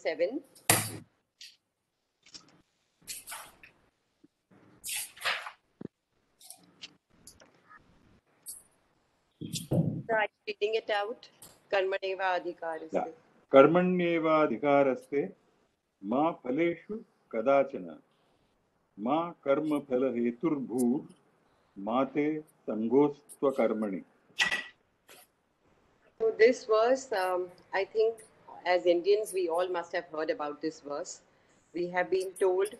7. So I'm reading it out. Karmaneva adhikaraste. कर्मण्येवाधिकारस्ते मा फलेषु कदाचन मा कर्मफलहेतुर्भूः मा ते संगोऽस्त्वकर्मणि. So this verse, I think as Indians, we all must have heard about this verse. We have been told,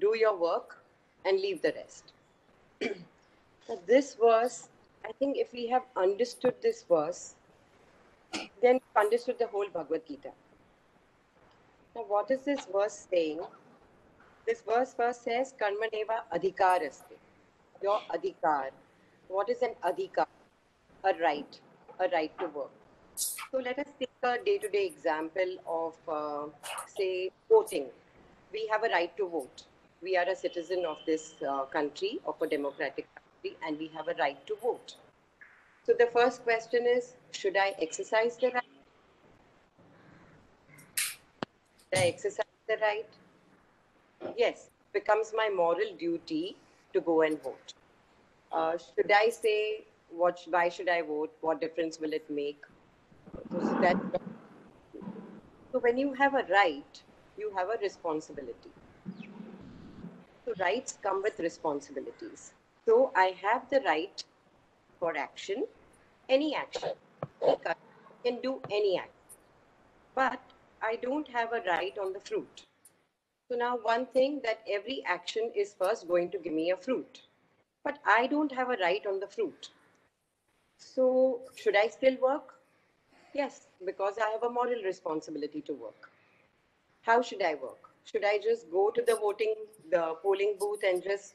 do your work and leave the rest. Now this verse, I think if we have understood this verse, then we've understood the whole Bhagavad Gita. Now what is this verse saying? This verse first says, Karmaneva adhikaraste. Your adhikar. What is an adhikar? A right to work. So let us take a day-to-day example of, say, voting. We have a right to vote. We are a citizen of this country, of a democratic country, and we have a right to vote. So the first question is, should I exercise the right? Should I exercise the right? Yes, it becomes my moral duty to go and vote. Should I say, why should I vote? What difference will it make? So when you have a right, you have a responsibility. So rights come with responsibilities. So I have the right for action, any action. I can do any act. But I don't have a right on the fruit. So now one thing that every action is first going to give me a fruit. But I don't have a right on the fruit. So should I still work? Yes, because I have a moral responsibility to work. How should I work? Should I just go to the polling booth and just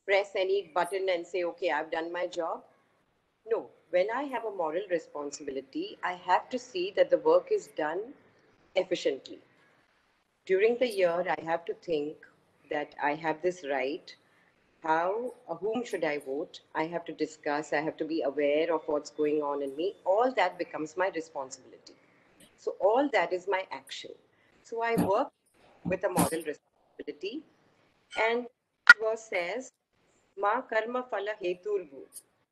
press any button and say, okay, I've done my job? No, when I have a moral responsibility, I have to see that the work is done efficiently. During the year, I have to think that I have this right. Whom should I vote? I have to discuss, I have to be aware of what's going on in me. All that becomes my responsibility. So all that is my action. So I work with a moral responsibility. And verse says, Ma karma phala heturvu.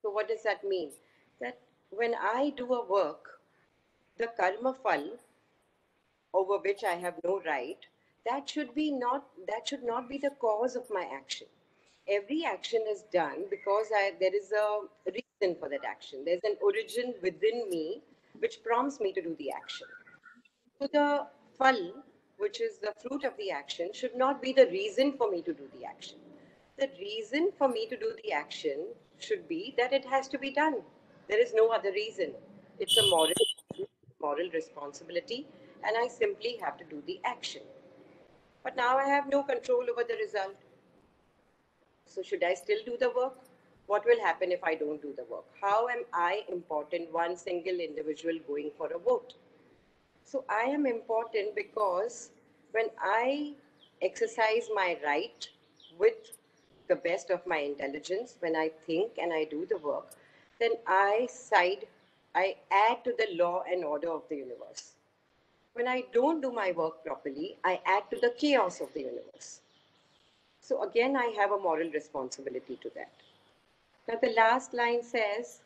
So what does that mean? That when I do a work, the karma phal over which I have no right, that should not be the cause of my action. Every action is done because there is a reason for that action. There's an origin within me which prompts me to do the action. So the phal, which is the fruit of the action, should not be the reason for me to do the action. The reason for me to do the action should be that it has to be done. There is no other reason. It's a moral responsibility, and I simply have to do the action. But now I have no control over the result. So should I still do the work? What will happen if I don't do the work? How am I important, one single individual going for a vote? So I am important because when I exercise my right with the best of my intelligence, when I think and I do the work, then I add to the law and order of the universe. When I don't do my work properly, I add to the chaos of the universe. So again, I have a moral responsibility to that. Now the last line says,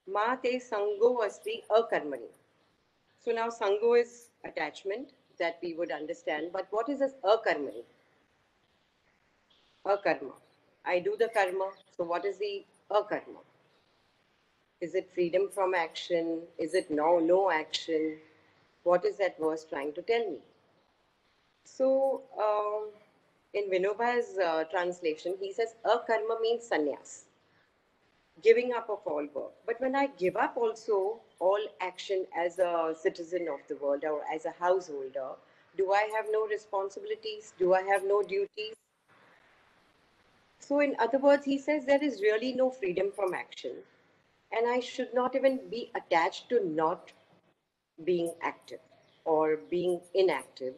Ma te sango asti akarmani. So now sango is attachment that we would understand, but what is this akarmani? Akarma. I do the karma. So what is the akarma? Is it freedom from action? Is it no action? What is that verse trying to tell me? So in Vinoba's translation, he says akarma means sannyas, giving up of all work. But when I give up also all action as a citizen of the world or as a householder, do I have no responsibilities? Do I have no duties? So in other words, he says there is really no freedom from action, and I should not even be attached to not being active or being inactive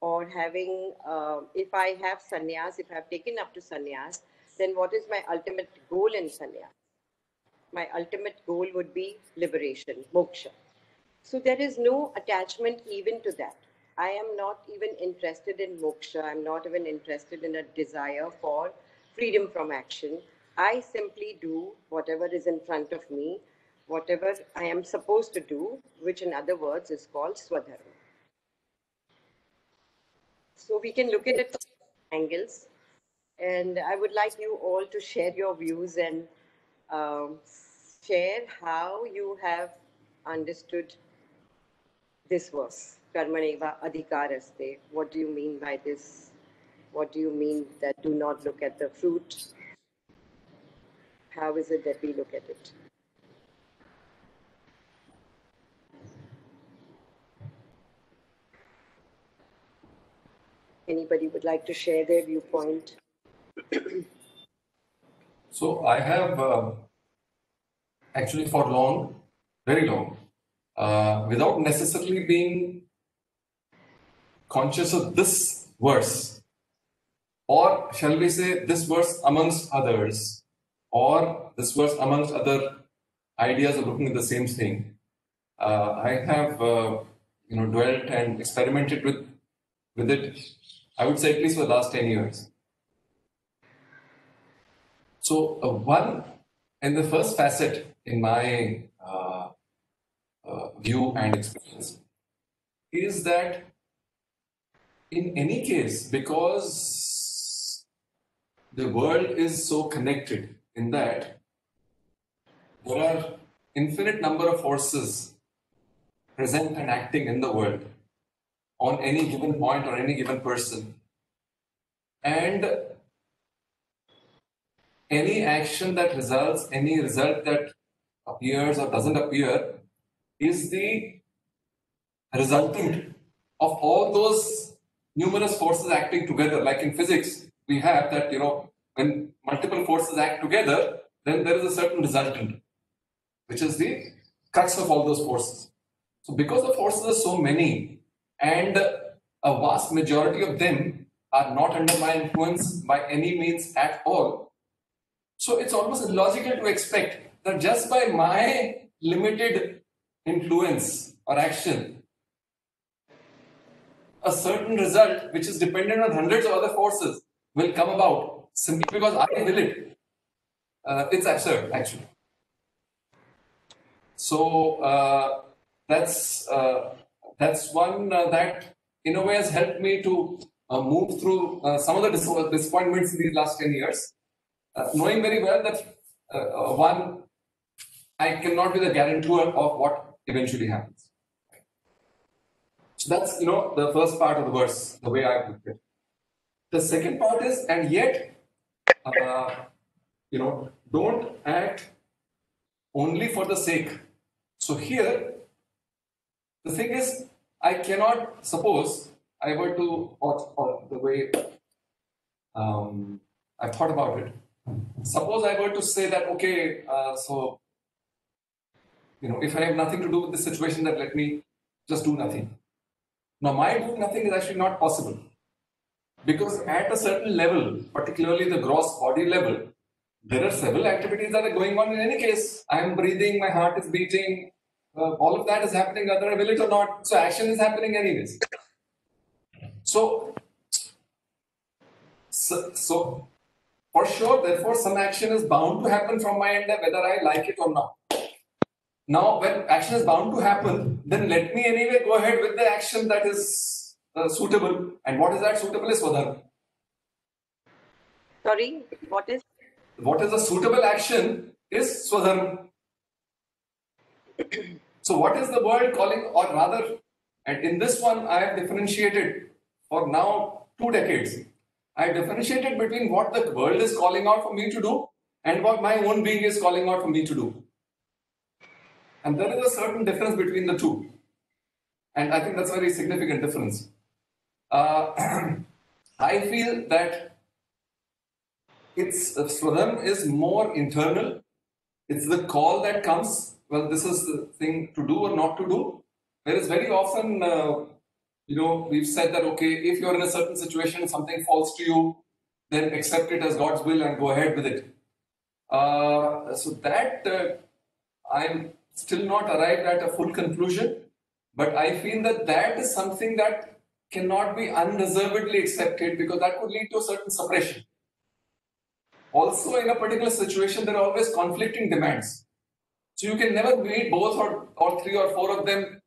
or having, if I have sannyas, if I have taken up to sannyas, then what is my ultimate goal in sannyas? My ultimate goal would be liberation, moksha. So there is no attachment even to that. I am not even interested in moksha. I'm not even interested in a desire for freedom from action. I simply do whatever is in front of me, whatever I am supposed to do, which in other words is called swadharma. So we can look at it from angles. And I would like you all to share your views and um, share how you have understood this verse, Karmaneva Adhikaraste. What do you mean by this? What do you mean that do not look at the fruit? How is it that we look at it? Anybody would like to share their viewpoint? So I have actually for long, very long, without necessarily being conscious of this verse, or shall we say this verse amongst others, or this verse amongst other ideas of looking at the same thing. I have dwelt and experimented with it, I would say at least for the last 10 years. So one, and the first facet in my view and experience is that in any case, because the world is so connected in that there are infinite number of forces present and acting in the world on any given point or any given person. And any action that results, any result that appears or doesn't appear is the resultant of all those numerous forces acting together. Like in physics, we have that, when multiple forces act together, then there is a certain resultant, which is the crux of all those forces. So because the forces are so many and a vast majority of them are not under my influence by any means at all, so it's almost illogical to expect that just by my limited influence or action, a certain result which is dependent on hundreds of other forces will come about simply because I will it. It's absurd, actually. So that's one that in a way has helped me to move through some of the disappointments in these last 10 years, knowing very well that one, I cannot be the guarantor of what eventually happens. So that's the first part of the verse, the way I looked at it. The second part is, and yet don't act only for the sake. So here, the thing is, I cannot suppose I were to, or the way I thought about it. Suppose I were to say that, okay, so if I have nothing to do with this situation, that let me just do nothing. Now, my doing nothing is actually not possible, because at a certain level, particularly the gross body level, there are several activities that are going on in any case. I am breathing, my heart is beating, all of that is happening whether I will it or not. So action is happening anyways. So for sure, therefore, some action is bound to happen from my end, whether I like it or not. Now, when action is bound to happen, then let me anyway go ahead with the action that is suitable. And what is that suitable is Swadharma. Sorry, what is? What is a suitable action is Swadharma. So what is the world calling, or rather, and in this one I have differentiated for now 2 decades. I have differentiated between what the world is calling out for me to do and what my own being is calling out for me to do. And there is a certain difference between the two. And I think that's a very significant difference. I feel that Swadharma is more internal. It's the call that comes, well, this is the thing to do or not to do. Whereas very often, we've said that, okay, if you're in a certain situation, something falls to you, then accept it as God's will and go ahead with it. So that I'm still not arrived at a full conclusion, but I feel that that is something that cannot be unreservedly accepted because that could lead to a certain suppression. Also, in a particular situation, there are always conflicting demands. So you can never meet both or three or four of them,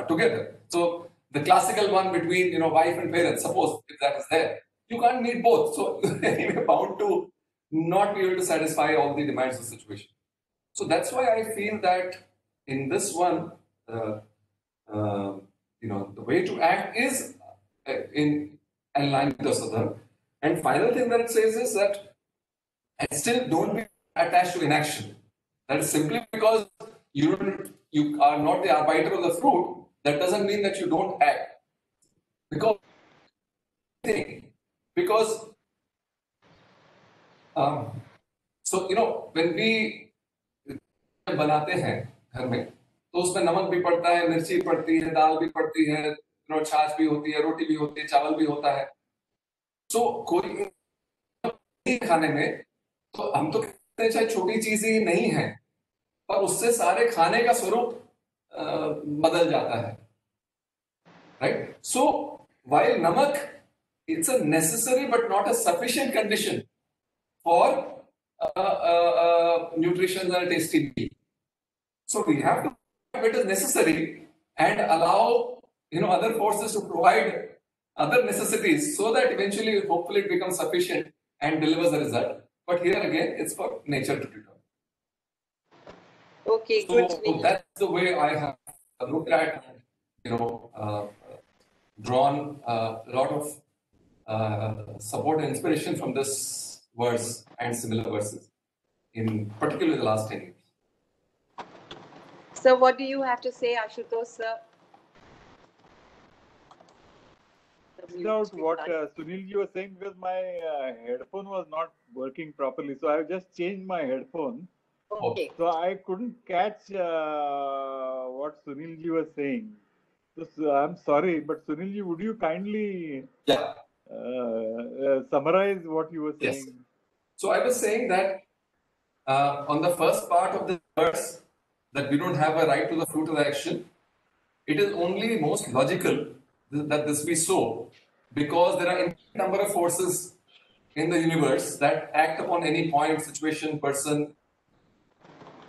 together. So the classical one between, wife and parents, suppose if that is there, you can't meet both. So you're bound to not be able to satisfy all the demands of the situation. So that's why I feel that in this one, the way to act is in line with the Sadharma. And final thing that it says is that, and still don't be attached to inaction. That is simply because you are not the arbiter of the fruit, that doesn't mean that you don't act. Because when we बनाते हैं घर में, तो उसमें नमक भी पड़ता है, मिर्ची पड़ती है, दाल भी पड़ती है, छाछ भी होती है, रोटी भी होती है, चावल भी होता है. So कोई खाने में तो हम तो कहते हैं चाहे छोटी चीज ही नहीं है, पर उससे सारे खाने का स्वरूप बदल जाता है. Right? So while namak, it's a necessary but not a sufficient condition for nutrition and a tasty meal. So we have to do it as necessary and allow other forces to provide other necessities so that eventually, hopefully, it becomes sufficient and delivers the result. But here again, it's for nature to determine. Okay, so good. So that's the way I have looked at, drawn a lot of support and inspiration from this verse and similar verses, in particularly the last 10 years. So what do you have to say, Ashutosh sir? Out what Sunilji was saying, because my headphone was not working properly, so I just changed my headphone. Okay. So I couldn't catch what Sunilji was saying. So I'm sorry, but Sunilji, would you kindly summarize what you were saying? Yes. So I was saying that on the first part of the verse, that we don't have a right to the fruit of the action, it is only most logical that this be so, because there are a number of forces in the universe that act upon any point, situation, person,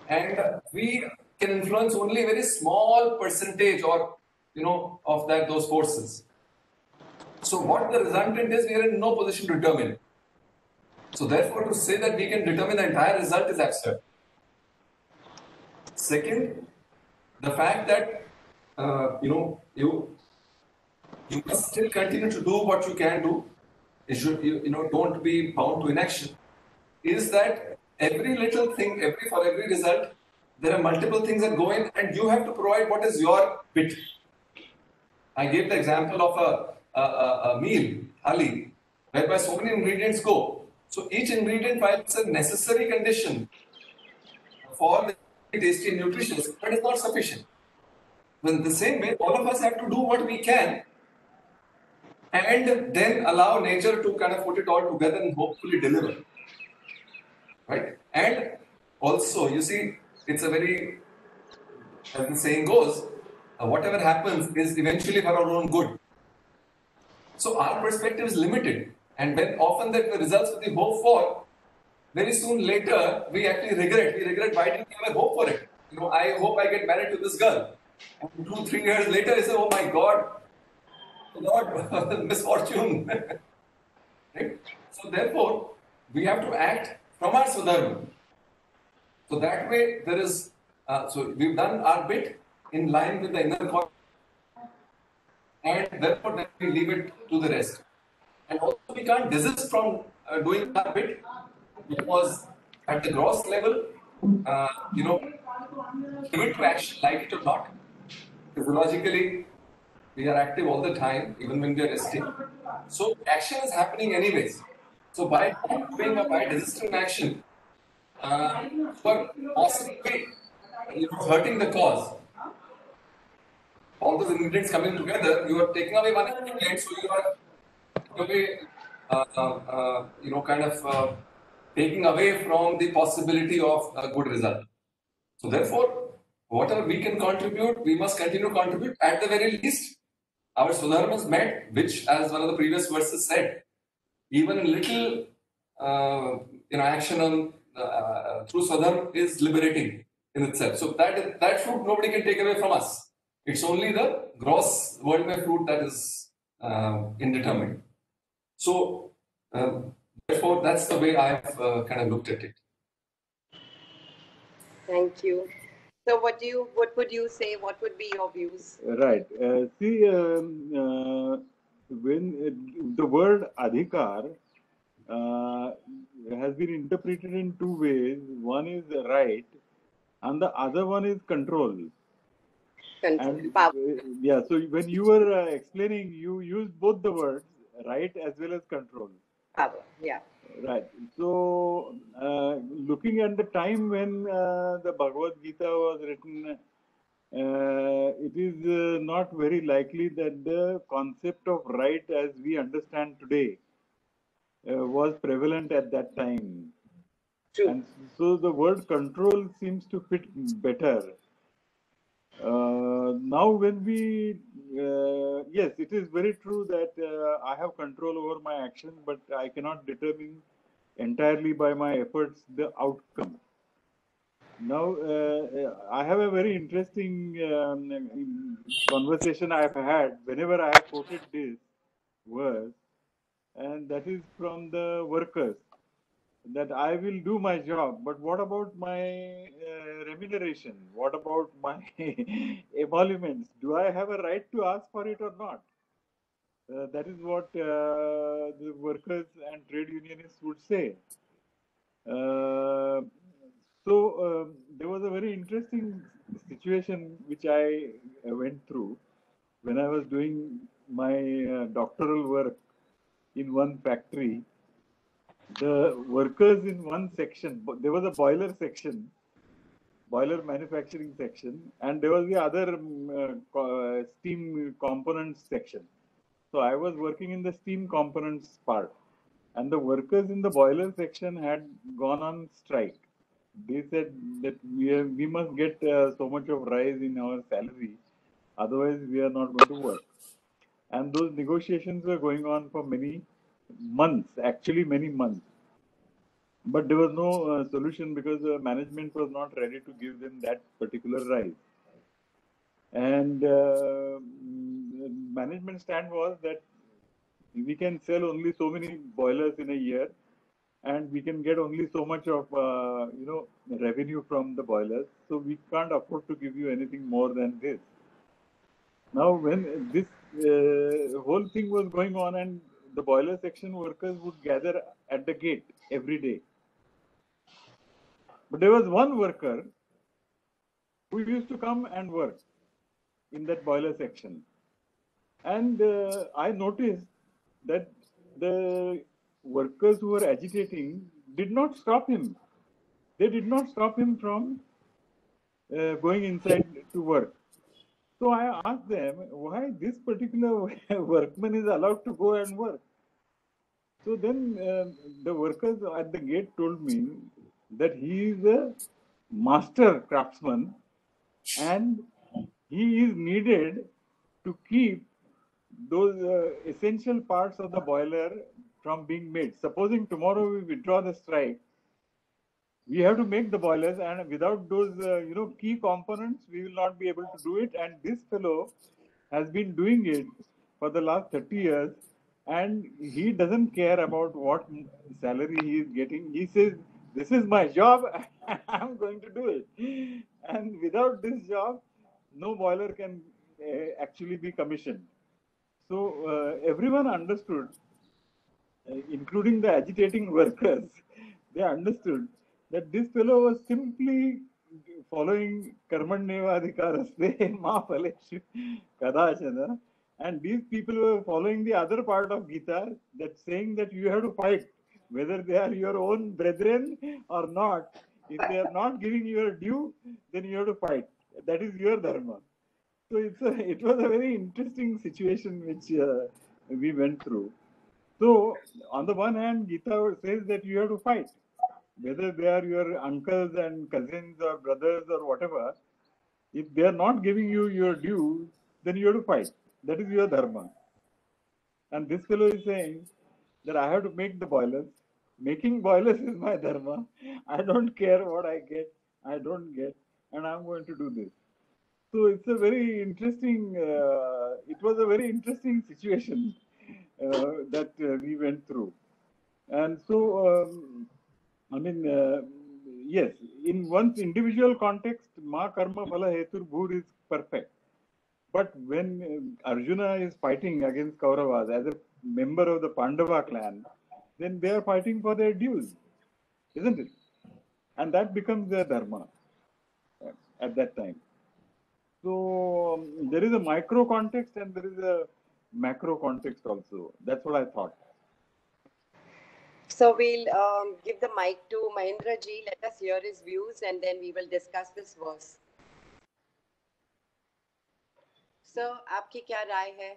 and we can influence only a very small percentage or of those forces. So what the resultant is, we are in no position to determine. So therefore, to say that we can determine the entire result is absurd. Second, the fact that you must still continue to do what you can do. You should, don't be bound to inaction. Is that every little thing, for every result, there are multiple things that go in, and you have to provide what is your bit. I gave the example of a meal, thali, whereby so many ingredients go. So each ingredient, while it's a necessary condition for the tasty and nutritious, but it's not sufficient. In the same way, all of us have to do what we can and then allow nature to kind of put it all together and hopefully deliver. Right? And also, you see, it's a very, as the saying goes, whatever happens is eventually for our own good. So our perspective is limited, and when often the results that we hope for, very soon later we actually regret. We regret, why didn't we ever hope for it? I hope I get married to this girl. And 2-3 years later, I say, oh my God, Lord, misfortune. Right? So therefore, we have to act from our Swadharma. So that way there is, so we've done our bit in line with the inner core, and therefore then we leave it to the rest. And also we can't desist from doing our bit, because at the gross level, commit to action, like it or not. Physiologically, we are active all the time, even when we are resting. So action is happening anyways. So by doing or by desisting action, for possibly hurting the cause, all those ingredients coming together, you are taking away one ingredient, so you are taking away from the possibility of a good result. So therefore, whatever we can contribute, we must continue to contribute. At the very least, our Swadharma is met, which, as one of the previous verses said, even little action on through Swadharma is liberating in itself. So that fruit nobody can take away from us. It's only the gross worldly fruit that is indeterminate. So therefore, that's the way I've kind of looked at it. Thank you. So what would you say? What would be your views? Right. See, when the word adhikar has been interpreted in two ways. One is right, and the other one is control. And yeah, so when you were explaining, you used both the words, right as well as control. Power, yeah. Right. So, looking at the time when the Bhagavad Gita was written, it is not very likely that the concept of right as we understand today was prevalent at that time. True. And so the word control seems to fit better. Now when we, yes, it is very true that I have control over my actions, but I cannot determine entirely by my efforts the outcome. Now, I have a very interesting conversation I have had whenever I have quoted this verse, and that is from the workers, that I will do my job, but what about my remuneration? What about my emoluments? Do I have a right to ask for it or not? That is what the workers and trade unionists would say. There was a very interesting situation which I went through when I was doing my doctoral work in one factory. The workers in one section, there was a boiler section, boiler manufacturing section, and there was the other steam components section. So I was working in the steam components part, and the workers in the boiler section had gone on strike. They said that we must get so much of rise in our salary, otherwise we are not going to work. And those negotiations were going on for many months, actually many months. But there was no solution because the management was not ready to give them that particular rise. And management stand was that we can sell only so many boilers in a year, and we can get only so much of revenue from the boilers. So we can't afford to give you anything more than this. Now, when this whole thing was going on, and the boiler section workers would gather at the gate every day. But there was one worker who used to come and work in that boiler section. And I noticed that the workers who were agitating did not stop him. They did not stop him from going inside to work. So I asked them why this particular workman is allowed to go and work. So then the workers at the gate told me that he is a master craftsman and he is needed to keep those essential parts of the boiler from being made. Supposing tomorrow we withdraw the strike, we have to make the boilers, and without those key components, we will not be able to do it. And this fellow has been doing it for the last 30 years, and he doesn't care about what salary he is getting. He says, this is my job, I'm going to do it. And without this job, no boiler can actually be commissioned. So everyone understood, including the agitating workers, they understood that this fellow was simply following Karmanyeva Adhikaraste Ma Phaleshu Kadachana, and these people were following the other part of Gita, that saying that you have to fight, whether they are your own brethren or not. If they are not giving you your due, then you have to fight. That is your dharma. So it was a very interesting situation which we went through. So on the one hand, Gita says that you have to fight, whether they are your uncles and cousins or brothers or whatever. If they are not giving you your due, then you have to fight. That is your dharma. And this fellow is saying that I have to make the boilers. Making boilers is my dharma. I don't care what I get, I don't get, and I'm going to do this. So it's a very interesting, it was a very interesting situation that we went through. And so, I mean, yes, in one's individual context, ma karma phala hetur bhur is perfect. But when Arjuna is fighting against Kauravas as a member of the Pandava clan, then they are fighting for their dues, isn't it? And that becomes their dharma at that time. So there is a micro context and there is a macro context also. That's what I thought. So we'll give the mic to Mahendra ji. Let us hear his views and then we will discuss this verse. So, आपकी क्या राय है?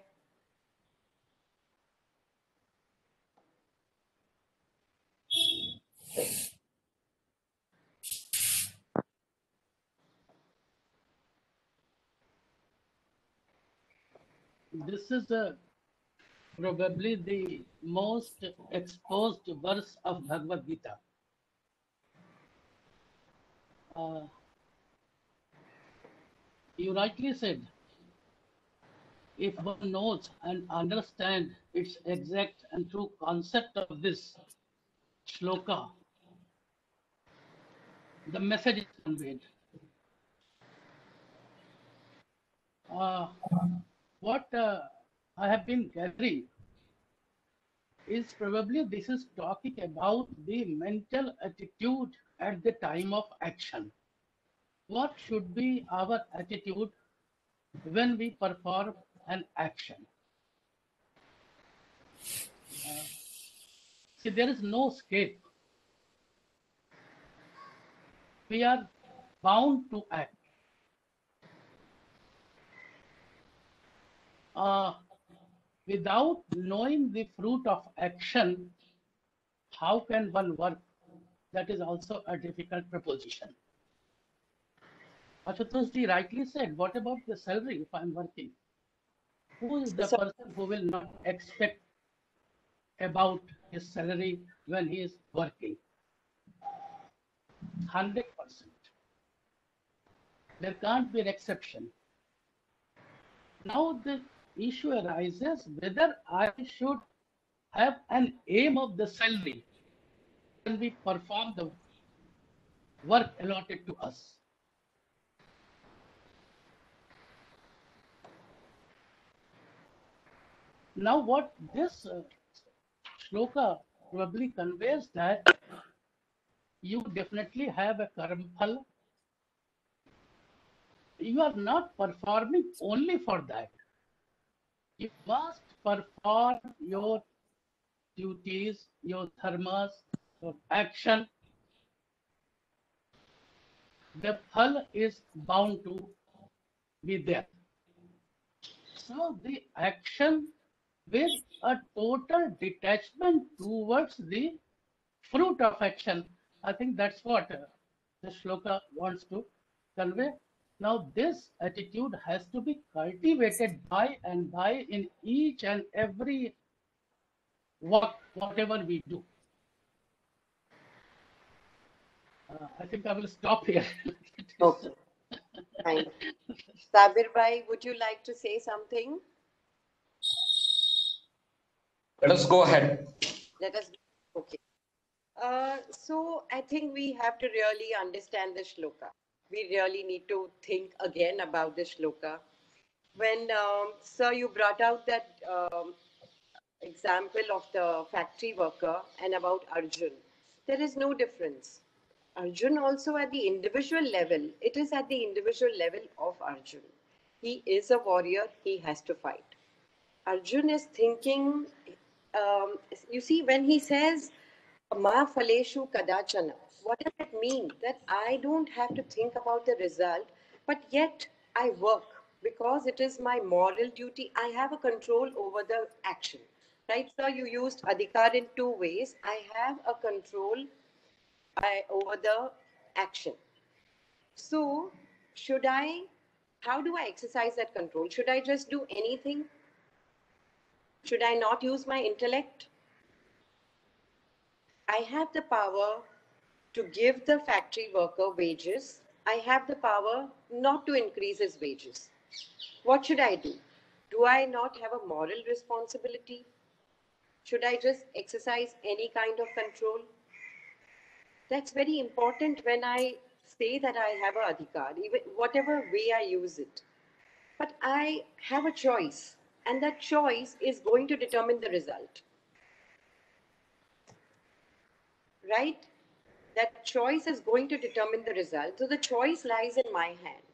This is probably the most exposed verse of Bhagavad Gita. You rightly said, if one knows and understands its exact and true concept of this shloka, the message is conveyed. What I have been gathering is probably this is talking about the mental attitude at the time of action. What should be our attitude when we perform an action? See, there is no escape. We are bound to act. Without knowing the fruit of action, how can one work? That is also a difficult proposition. Ashutosh rightly said, what about the salary if I'm working? Who is the person who will not expect about his salary when he is working? 100%. There can't be an exception. Now the issue arises whether I should have an aim of the salary when we perform the work allotted to us. Now what this shloka probably conveys that you definitely have a karma phala. You are not performing only for that. You must perform your duties, your dharmas, your action. The phal is bound to be there. So the action with a total detachment towards the fruit of action, I think that's what the shloka wants to convey. Now this attitude has to be cultivated by and by in each and every work, whatever we do. I think I will stop here. Okay. Fine. Sabir bhai, would you like to say something? Let us go ahead. Let us. Okay. So I think we have to really understand the shloka. We really need to think again about the shloka. When, sir, you brought out that example of the factory worker and about Arjun, there is no difference. Arjun also at the individual level, it is at the individual level of Arjun. He is a warrior, he has to fight. Arjun is thinking, you see, when he says, Ma Faleshu Kadachana, what does it mean? That I don't have to think about the result, but yet I work because it is my moral duty. I have a control over the action. Right, sir? You used adhikar in two ways. I have a control over the action. So, should I How do I exercise that control? Should I just do anything? Should I not use my intellect? I have the power to give the factory worker wages. I have the power not to increase his wages. What should I do? Do I not have a moral responsibility? Should I just exercise any kind of control? That's very important when I say that I have a adhikar, even whatever way I use it. But I have a choice, and that choice is going to determine the result. Right? That choice is going to determine the result. So the choice lies in my hand.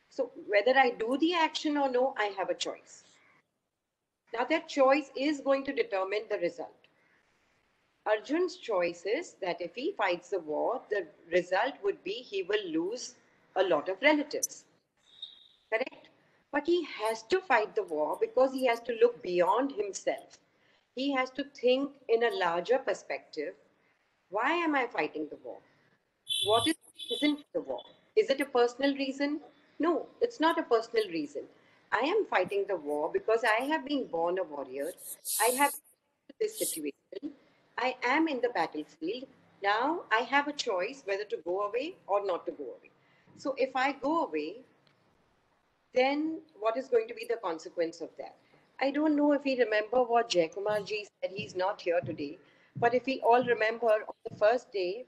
So whether I do the action or no, I have a choice. Now that choice is going to determine the result. Arjun's choice is that if he fights the war, the result would be he will lose a lot of relatives. Correct? But he has to fight the war because he has to look beyond himself. He has to think in a larger perspective. Why am I fighting the war? What is the reason for the war? Is it a personal reason? No, it's not a personal reason. I am fighting the war because I have been born a warrior. I have this situation. I am in the battlefield. Now I have a choice whether to go away or not to go away. So if I go away, then what is going to be the consequence of that? I don't know if we remember what Jaikumar ji said. He's not here today. But if we all remember, on the first day,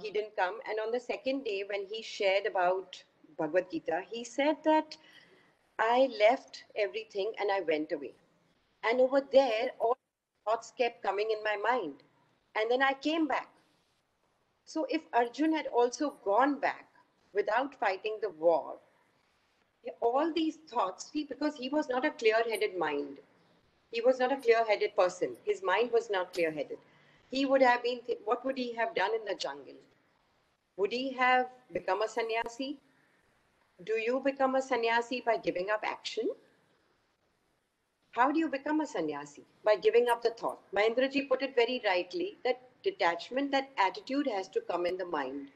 he didn't come. And on the second day, when he shared about Bhagavad Gita, he said that I left everything and I went away. And over there, all thoughts kept coming in my mind. And then I came back. So if Arjun had also gone back without fighting the war, all these thoughts, see, because he was not a clear-headed mind. He was not a clear-headed person. His mind was not clear-headed. He would have been, what would he have done in the jungle? Would he have become a sannyasi? Do you become a sannyasi by giving up action? How do you become a sannyasi? By giving up the thought. Mahendraji put it very rightly, that detachment, that attitude has to come in the mind.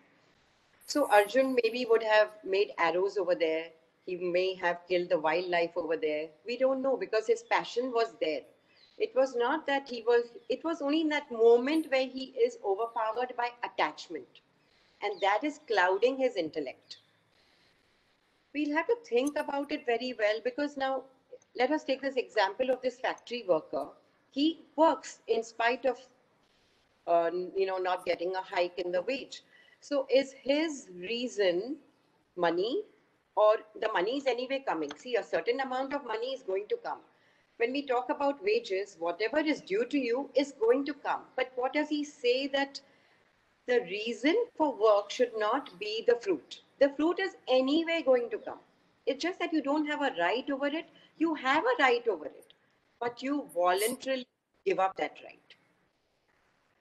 So Arjun maybe would have made arrows over there. He may have killed the wildlife over there. We don't know because his passion was there. It was not that it was only in that moment where he is overpowered by attachment. And that is clouding his intellect. We'll have to think about it very well because now, let us take this example of this factory worker. He works in spite of, not getting a hike in the wage. So is his reason money, or the money is anyway coming? See, a certain amount of money is going to come. When we talk about wages, whatever is due to you is going to come. But what does he say? That the reason for work should not be the fruit. The fruit is anyway going to come. It's just that you don't have a right over it. You have a right over it, but you voluntarily give up that right.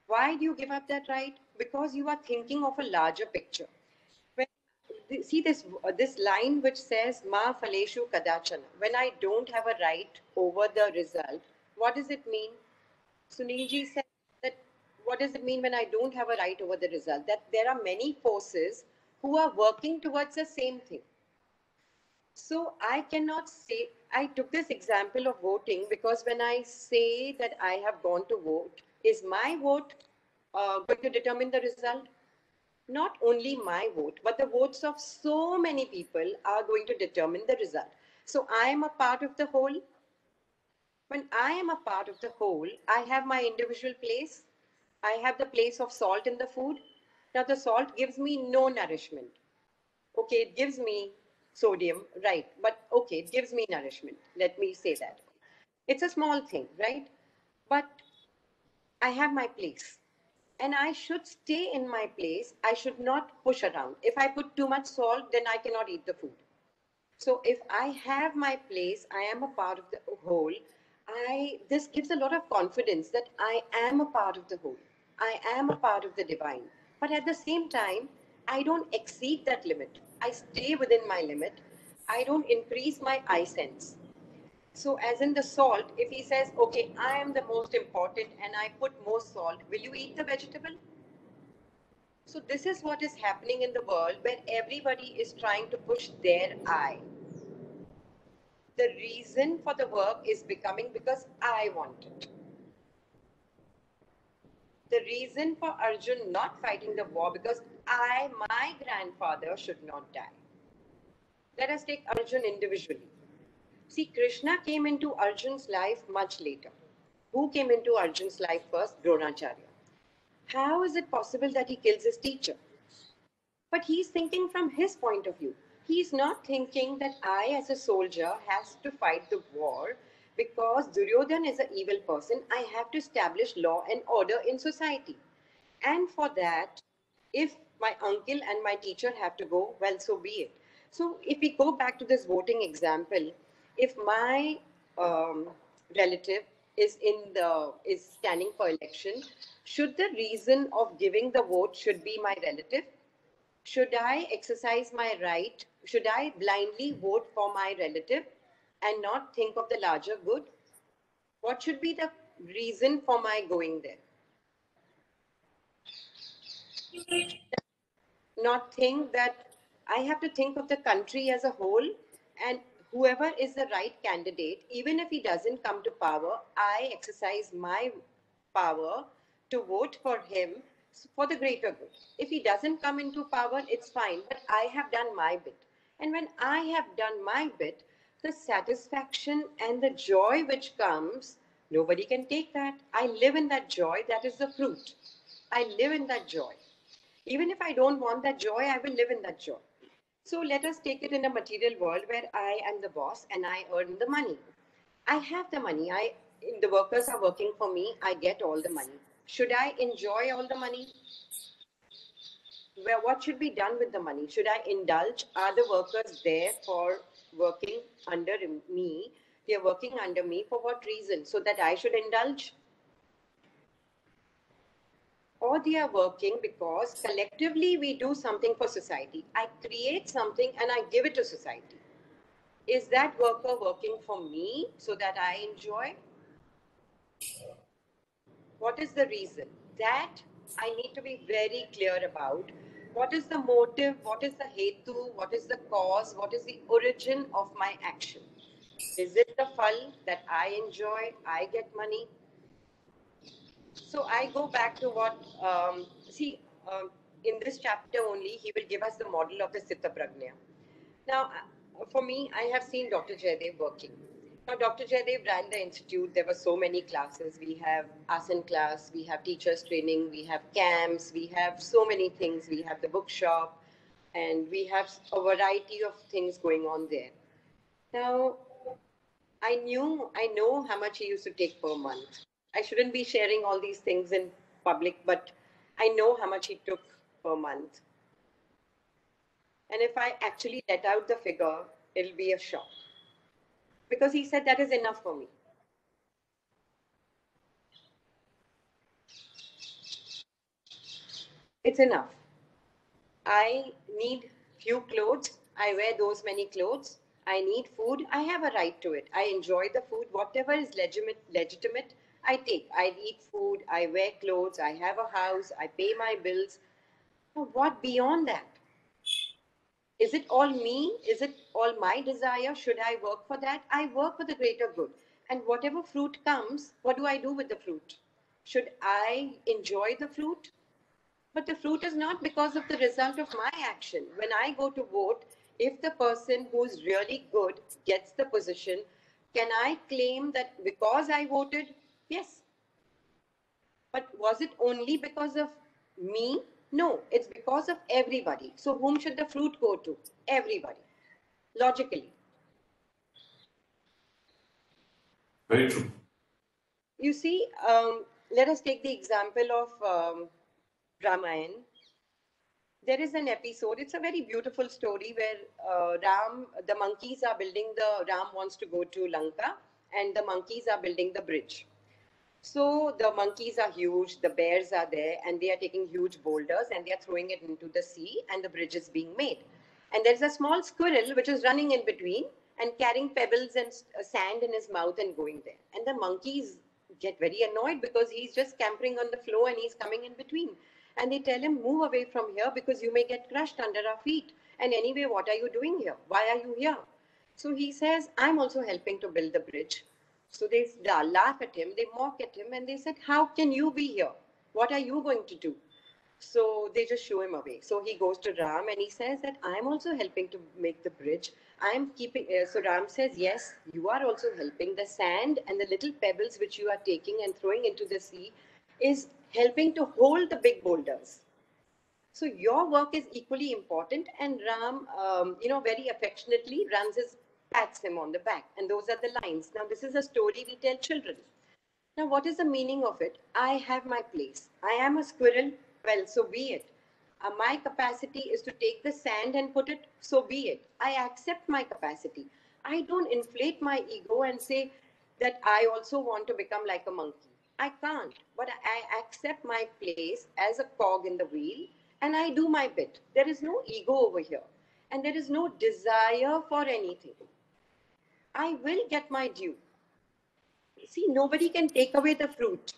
Why do you give up that right? Because you are thinking of a larger picture. See this line which says "Ma phaleshu kadachana." When I don't have a right over the result, what does it mean? Sunilji said that what does it mean when I don't have a right over the result? That there are many forces who are working towards the same thing. So I cannot say, I took this example of voting because when I say that I have gone to vote, is my vote going to determine the result? Not only my vote, but the votes of so many people are going to determine the result. So I am a part of the whole. When I am a part of the whole, I have my individual place. I have the place of salt in the food. Now the salt gives me no nourishment. Okay, it gives me sodium, right? But okay, it gives me nourishment. Let me say that. It's a small thing, right? But I have my place. And I should stay in my place. I should not push around. If I put too much salt, then I cannot eat the food. So if I have my place, I am a part of the whole. This gives a lot of confidence that I am a part of the whole. I am a part of the divine. But at the same time, I don't exceed that limit. I stay within my limit. I don't increase my eye sense. So as in the salt, if he says, okay, I am the most important and I put more salt, will you eat the vegetable? So this is what is happening in the world where everybody is trying to push their I. the reason for the work is becoming because I want it. The reason for Arjun not fighting the war because my grandfather should not die. Let us take Arjun individually. See, Krishna came into Arjun's life much later. Who came into Arjun's life first? Dronacharya. How is it possible that he kills his teacher? But he's thinking from his point of view. He's not thinking that I, as a soldier, has to fight the war because Duryodhan is an evil person. I have to establish law and order in society. And for that, if my uncle and my teacher have to go, well, so be it. So if we go back to this voting example, if my relative is standing for election, should the reason of giving the vote should be my relative? Should I exercise my right? Should I blindly vote for my relative and not think of the larger good? What should be the reason for my going there? Not think that I have to think of the country as a whole, and whoever is the right candidate, even if he doesn't come to power, I exercise my power to vote for him for the greater good. If he doesn't come into power, it's fine, but I have done my bit. And when I have done my bit, the satisfaction and the joy which comes, nobody can take that. I live in that joy. That is the fruit. I live in that joy. Even if I don't want that joy, I will live in that joy. So let us take it in a material world where I am the boss and I earn the money. I have the money. The workers are working for me. I get all the money. Should I enjoy all the money? Well, what should be done with the money? Should I indulge? Are the workers there for working under me? They are working under me for what reason? So that I should indulge? Or they are working because collectively we do something for society. I create something and I give it to society. Is that worker working for me so that I enjoy? What is the reason? That I need to be very clear about. What is the motive? What is the hetu? What is the cause? What is the origin of my action? Is it the phal that I enjoy? I get money? So I go back to what, in this chapter only, he will give us the model of the Siddha Prajna. Now, for me, I have seen Dr. Jaydev working. Now, Dr. Jaydev ran the institute. There were so many classes. We have Asan class, we have teachers training, we have camps, we have so many things. We have the bookshop, and we have a variety of things going on there. Now, I know how much he used to take per month. I shouldn't be sharing all these things in public, but I know how much he took per month. And if I actually let out the figure, it'll be a shock. Because he said that is enough for me. It's enough. I need few clothes. I wear those many clothes. I need food. I have a right to it. I enjoy the food. Whatever is legitimate, I take. I eat food. I wear clothes. I have a house. I pay my bills. Now, what beyond that? Is it all me? Is it all my desire? Should I work for that? I work for the greater good. And whatever fruit comes, what do I do with the fruit? Should I enjoy the fruit? But the fruit is not because of the result of my action. When I go to vote, if the person who's really good gets the position, can I claim that because I voted? Yes. But was it only because of me? No, it's because of everybody. So whom should the fruit go to? Everybody. Logically. Very true. You see, let us take the example of Ramayan. There is an episode, it's a very beautiful story where the monkeys are building Ram wants to go to Lanka and the monkeys are building the bridge. So the monkeys are huge, the bears are there, and they are taking huge boulders and they are throwing it into the sea, and the bridge is being made. And there's a small squirrel which is running in between and carrying pebbles and sand in his mouth and going there. And the monkeys get very annoyed because he's just scampering on the floor and he's coming in between. And they tell him, move away from here because you may get crushed under our feet. And anyway, what are you doing here? Why are you here? So he says, I'm also helping to build the bridge. So they laugh at him, they mock at him, and they said, how can you be here? What are you going to do? So they just shoo him away. So he goes to Ram and he says that I'm also helping to make the bridge. I'm keeping, so Ram says, yes, you are also helping. The sand and the little pebbles which you are taking and throwing into the sea is helping to hold the big boulders. So your work is equally important. And Ram, very affectionately pats him on the back. And those are the lines. Now, this is a story we tell children. Now, what is the meaning of it? I have my place. I am a squirrel. Well, so be it. My capacity is to take the sand and put it, so be it. I accept my capacity. I don't inflate my ego and say that I also want to become like a monkey. I can't, but I accept my place as a cog in the wheel and I do my bit. There is no ego over here and there is no desire for anything. I will get my due. See, nobody can take away the fruit.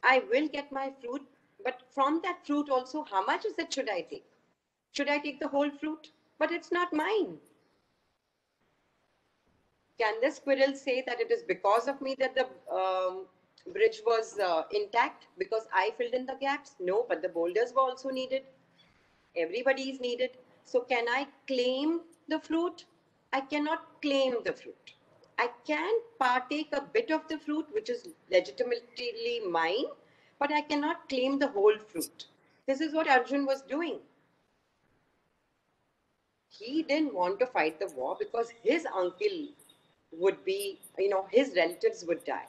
I will get my fruit, but from that fruit also, how much is it should I take? Should I take the whole fruit? But it's not mine. Can the squirrel say that it is because of me that the bridge was intact because I filled in the gaps? No, but the boulders were also needed. Everybody is needed. So can I claim the fruit? I cannot claim the fruit. I can partake a bit of the fruit, which is legitimately mine, but I cannot claim the whole fruit. This is what Arjun was doing. He didn't want to fight the war because his uncle would be, his relatives would die.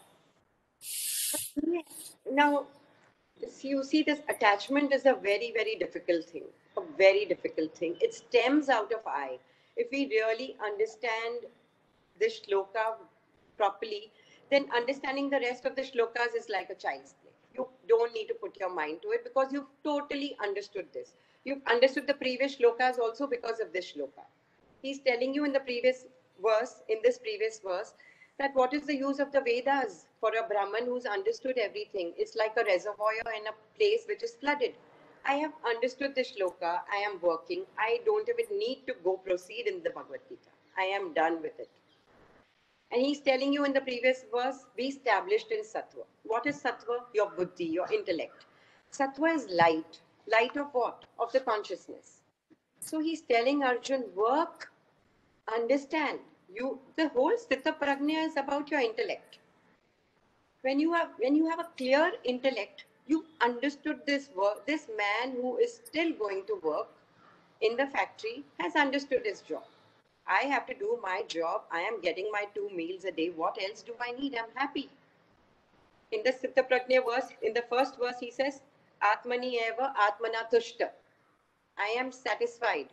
Now, you see, this attachment is a very, very difficult thing. A very difficult thing. It stems out of I. If we really understand this shloka properly, then understanding the rest of the shlokas is like a child's play. You don't need to put your mind to it because you've totally understood this. You've understood the previous shlokas also because of this shloka. He's telling you in this previous verse, that what is the use of the Vedas for a Brahman who's understood everything? It's like a reservoir in a place which is flooded. I have understood the shloka. I am working. I don't even need to go proceed in the Bhagavad Gita. I am done with it. And he's telling you in the previous verse, be established in sattva. What is sattva? Your buddhi, your intellect. Sattva is light. Light of what? Of the consciousness. So he's telling Arjun, work, understand. The whole Sthita Prajna is about your intellect. When you have a clear intellect, you understood this work. This man who is still going to work in the factory has understood his job. I have to do my job. I am getting my 2 meals a day. What else do I need? I'm happy. In the Sthita Prajna verse, in the first verse, he says, Atmani eva atmana tushta. I am satisfied.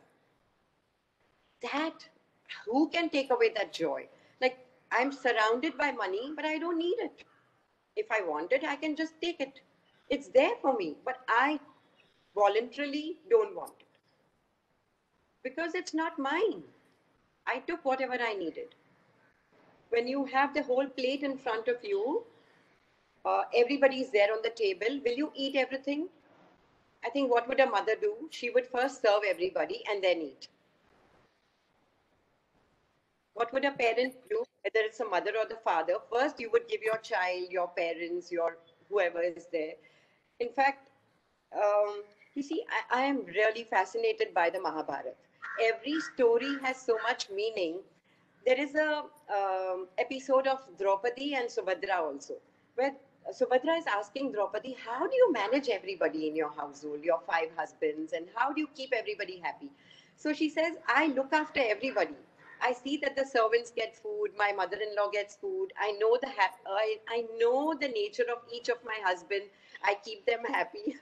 That, who can take away that joy? Like, I'm surrounded by money, but I don't need it. If I want it, I can just take it. It's there for me, but I voluntarily don't want it. Because it's not mine. I took whatever I needed. When you have the whole plate in front of you, everybody is there on the table. Will you eat everything? I think what would a mother do? She would first serve everybody and then eat. What would a parent do? Whether it's a mother or the father, first you would give your child, your parents, your whoever is there. In fact, you see, I am really fascinated by the Mahabharata. Every story has so much meaning. There is a episode of Draupadi and Subhadra also, where Subhadra is asking Draupadi, how do you manage everybody in your household, your 5 husbands, and how do you keep everybody happy? So she says, I look after everybody. I see that the servants get food, my mother-in-law gets food. I know I know the nature of each of my husband. I keep them happy.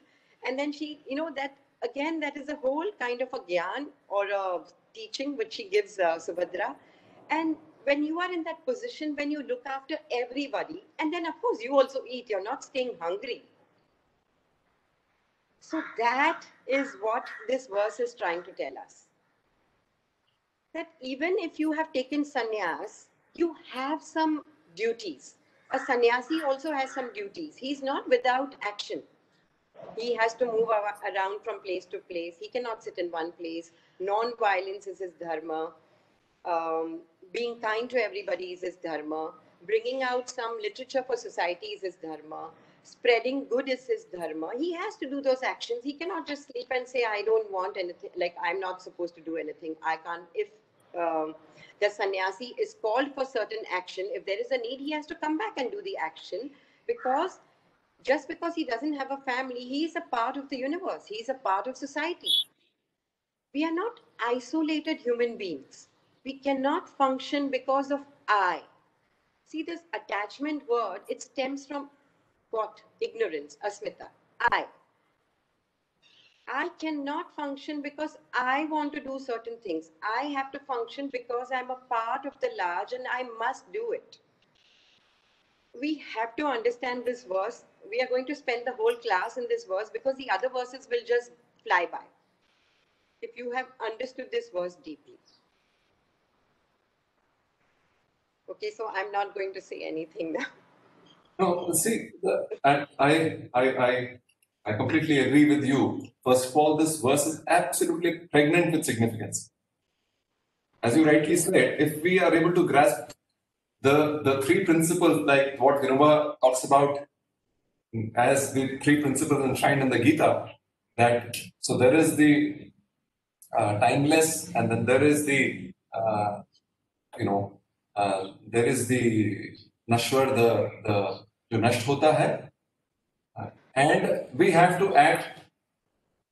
And then she, that again, that is a whole kind of a gyan or a teaching which she gives Subhadra. And when you are in that position, when you look after everybody, and then of course you also eat, you're not staying hungry. So that is what this verse is trying to tell us. That even if you have taken sannyas, you have some duties. A sannyasi also has some duties. He's not without action. He has to move around from place to place. He cannot sit in one place. Non-violence is his dharma. being kind to everybody is his dharma, bringing out some literature for society is his dharma, spreading good is his dharma. He has to do those actions. He cannot just sleep and say, I don't want anything, like I'm not supposed to do anything. I can't. If the sannyasi is called for certain action, if there is a need, he has to come back and do the action, because just because he doesn't have a family, he is a part of the universe. He is a part of society. We are not isolated human beings. We cannot function because of I. See, this attachment word, it stems from what? Ignorance, asmita. I. I cannot function because I want to do certain things. I have to function because I'm a part of the large and I must do it. We have to understand this verse. We are going to spend the whole class in this verse because the other verses will just fly by. If you have understood this verse deeply. Okay, so I'm not going to say anything now. No, see, I completely agree with you. First of all, this verse is absolutely pregnant with significance. As you rightly said, if we are able to grasp the three principles, like what Vinoba talks about as the three principles enshrined in the Gita, that so there is the timeless, and then there is the there is the nashwar, the जो नष्ट होता है, and we have to act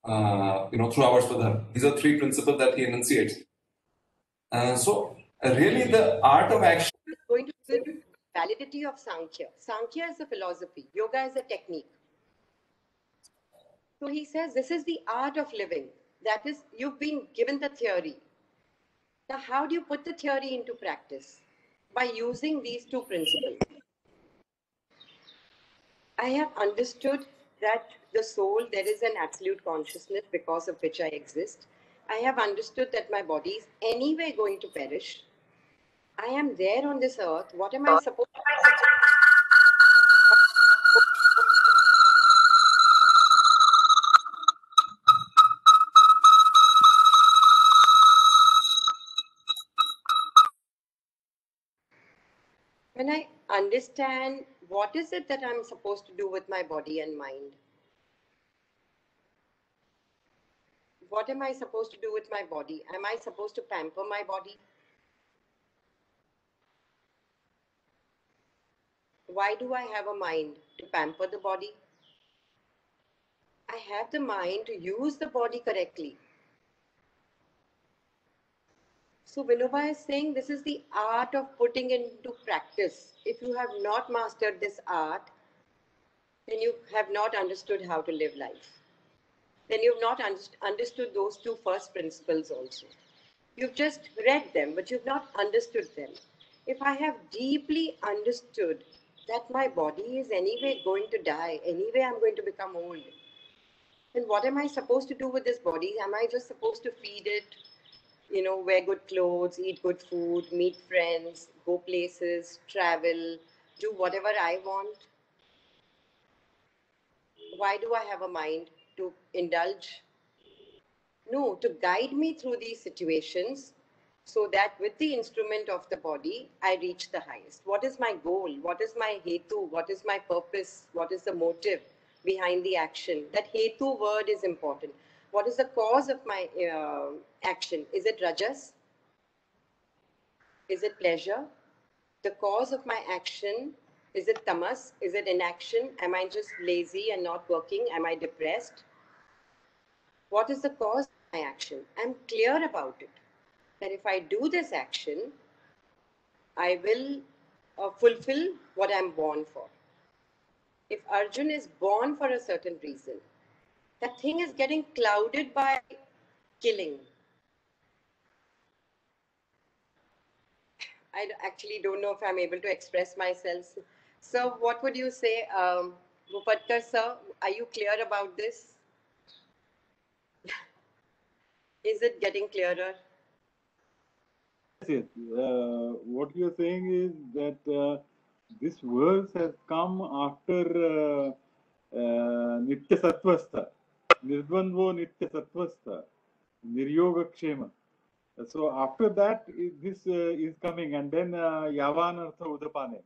through our swadharma. These are three principles that he enunciates. So really the art of action is going to be the validity of Sankhya. Sankhya is a philosophy. Yoga is a technique. So he says this is the art of living. That is, you've been given the theory. Now, how do you put the theory into practice? By using these two principles. I have understood that the soul, there is an absolute consciousness because of which I exist. I have understood that my body is anyway going to perish. I am there on this earth. What am I supposed to do? When I understand what is it that I'm supposed to do with my body and mind, what am I supposed to do with my body? Am I supposed to pamper my body? Why do I have a mind? To pamper the body? I have the mind to use the body correctly. So Vinoba is saying this is the art of putting into practice. If you have not mastered this art, then you have not understood how to live life. Then you've not understood those two first principles also. You've just read them, but you've not understood them. If I have deeply understood that my body is anyway going to die, anyway I'm going to become old, then what am I supposed to do with this body? Am I just supposed to feed it, wear good clothes, eat good food, meet friends, go places, travel, do whatever I want? Why do I have a mind? To indulge? No, to guide me through these situations so that with the instrument of the body, I reach the highest. What is my goal? What is my hetu? What is my purpose? What is the motive behind the action? That hetu word is important. What is the cause of my action? Is it rajas? Is it pleasure? The cause of my action, is it tamas? Is it inaction? Am I just lazy and not working? Am I depressed? What is the cause of my action? I'm clear about it. That if I do this action, I will fulfill what I'm born for. If Arjun is born for a certain reason, that thing is getting clouded by killing. I actually don't know if I'm able to express myself. So what would you say, Bhupatkar sir? Are you clear about this? Is it getting clearer? Yes. What you're saying is that this verse has come after Nitya Sattvastha, Nirdvandvo Nitya Sattvastha, Niryoga Kshema. So after that, this is coming, and then Yavan Artha Udapane.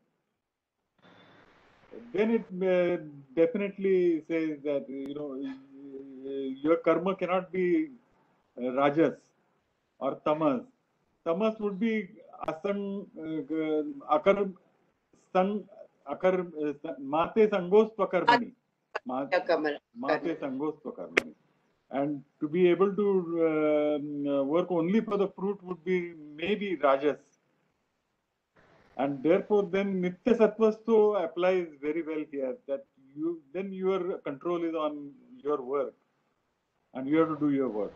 Then it definitely says that, your karma cannot be Rajas or Tamas. Tamas would be Asang, Akar, Sang, Akar, Mate Sangostva Karmani. Mate Sangostva Karmani. And to be able to work only for the fruit would be maybe Rajas. And therefore, then Nitya Sattvasto applies very well here, that then your control is on your work and you have to do your work.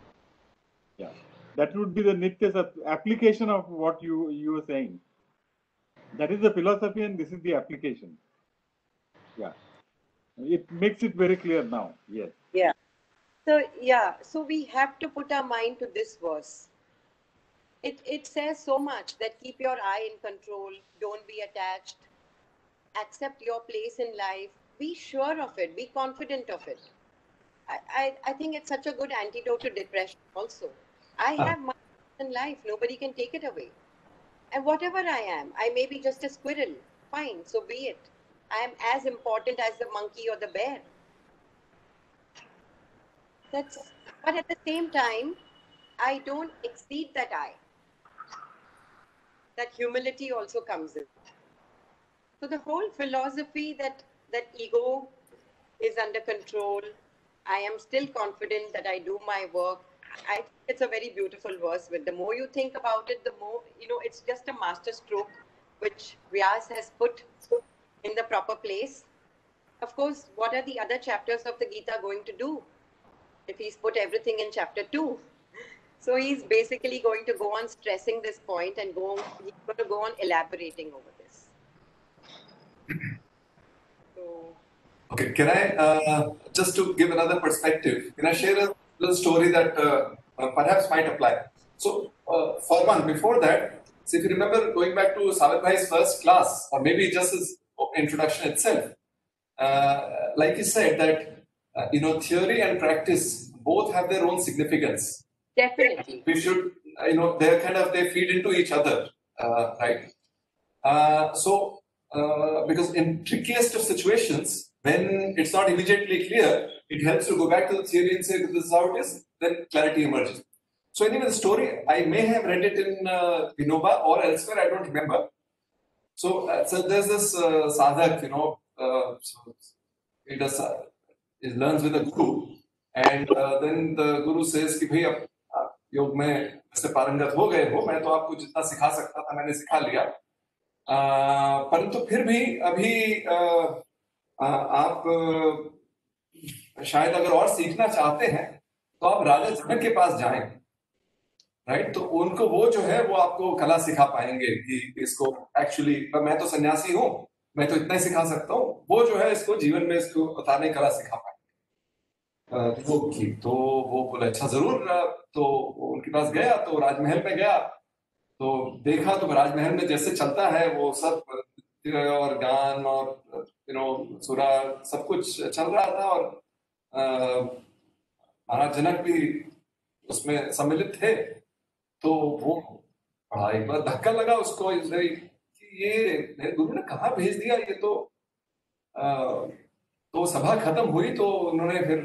Yeah. That would be the Nitya Sattva application of what you were saying. That is the philosophy and this is the application. Yeah. It makes it very clear now. Yes. Yeah. So we have to put our mind to this verse. It says so much that keep your eye in control, don't be attached, accept your place in life, be sure of it, be confident of it. I think it's such a good antidote to depression also. I have my place in life, nobody can take it away. And whatever I am, I may be just a squirrel, fine, so be it. I am as important as the monkey or the bear. But at the same time, I don't exceed that I. That humility also comes in. So the whole philosophy that ego is under control, I am still confident that I do my work. I think it's a very beautiful verse. But the more you think about it, the more, it's just a master stroke which Vyas has put in the proper place. Of course, what are the other chapters of the Gita going to do if he's put everything in chapter 2? So he's basically going to go on stressing this point and he's going to go on elaborating over this. So, okay, can I, just to give another perspective, can I share a little story that perhaps might apply? So, for one, before that, so if you remember going back to Savet Bhai's first class, or maybe just his introduction itself, like he said that, theory and practice both have their own significance. definitely. We should, they feed into each other, right? Because in trickiest of situations, when it's not immediately clear, it helps to go back to the theory and say, this is how it is, then clarity emerges. So anyway, the story, I may have read it in Vinoba or elsewhere, I don't remember. So there's this sadhak, so he learns with a guru, and then the guru says, कि भाई अब योग में ऐसे पारंगत हो गए हो, मैं तो आपको जितना सिखा सकता था मैंने सिखा लिया, परंतु फिर भी अभी आप शायद अगर और सीखना चाहते हैं तो आप राजा जनक के पास जाएं, राइट? तो उनको वो जो है वो आपको कला सिखा पाएंगे कि इसको एक्चुअली, मैं तो सन्यासी हूं, मैं तो इतना ही सिखा सकता हूँ, वो जो है इसको जीवन में इसको उतारने कला सिखा पाएंगे। तो वो बोला अच्छा जरूर। तो उनके पास गया, तो राजमहल में गया, तो देखा तो राजमहल में जैसे चलता है वो सब और गान और सुरा सब कुछ चल रहा था, और महाराज जनक भी उसमें सम्मिलित थे। तो वो बड़ा एक बार धक्का लगा उसको कि ये गुरु ने कहाँ भेज दिया, ये तो सभा खत्म हुई तो उन्होंने फिर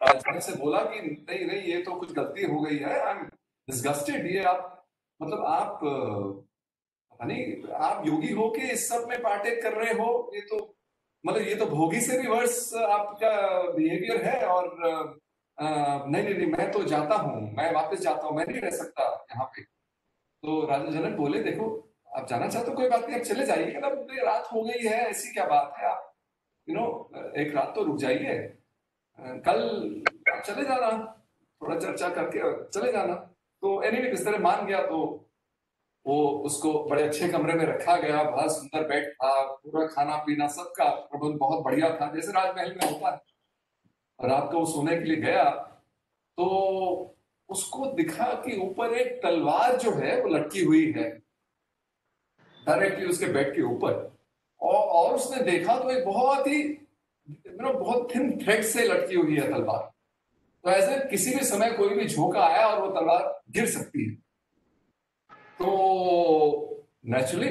राजभवन से बोला कि नहीं ये तो कुछ गलती हो गई है, आई एम डिस्गस्टेड, ये आप मतलब आप नहीं आप योगी हो के इस सब में पार्टेक कर रहे हो, ये तो मतलब ये तो भोगी से भी वर्ष आपका बिहेवियर है, और नहीं मैं तो जाता हूँ, मैं वापस जाता हूँ, मैं नहीं रह सकता यहाँ पे। तो राजा जनक बोले देखो आप जाना चाहते हो कोई बात नहीं, आप चले जाइए, मतलब रात हो गई है, ऐसी क्या बात है, आप एक रात तो रुक जाइए, कल आप चले जाना, थोड़ा चर्चा करके चले जाना। तो एनीवे किस तरह मान गया, तो वो उसको बड़े अच्छे कमरे में रखा गया, बहुत सुंदर बेड था, पूरा खाना पीना सबका प्रबंध बहुत बढ़िया था, जैसे राजमहल में होता है। रात को सोने के लिए गया तो उसको दिखा कि ऊपर एक तलवार जो है वो लटकी हुई है डायरेक्टली उसके बेड के ऊपर, और उसने देखा तो एक बहुत ही बहुत थिन थ्रेड से लटकी हुई है तलवार। तो ऐसे किसी भी समय कोई भी झोंका आया और वो तलवार गिर सकती है। तो नेचुरली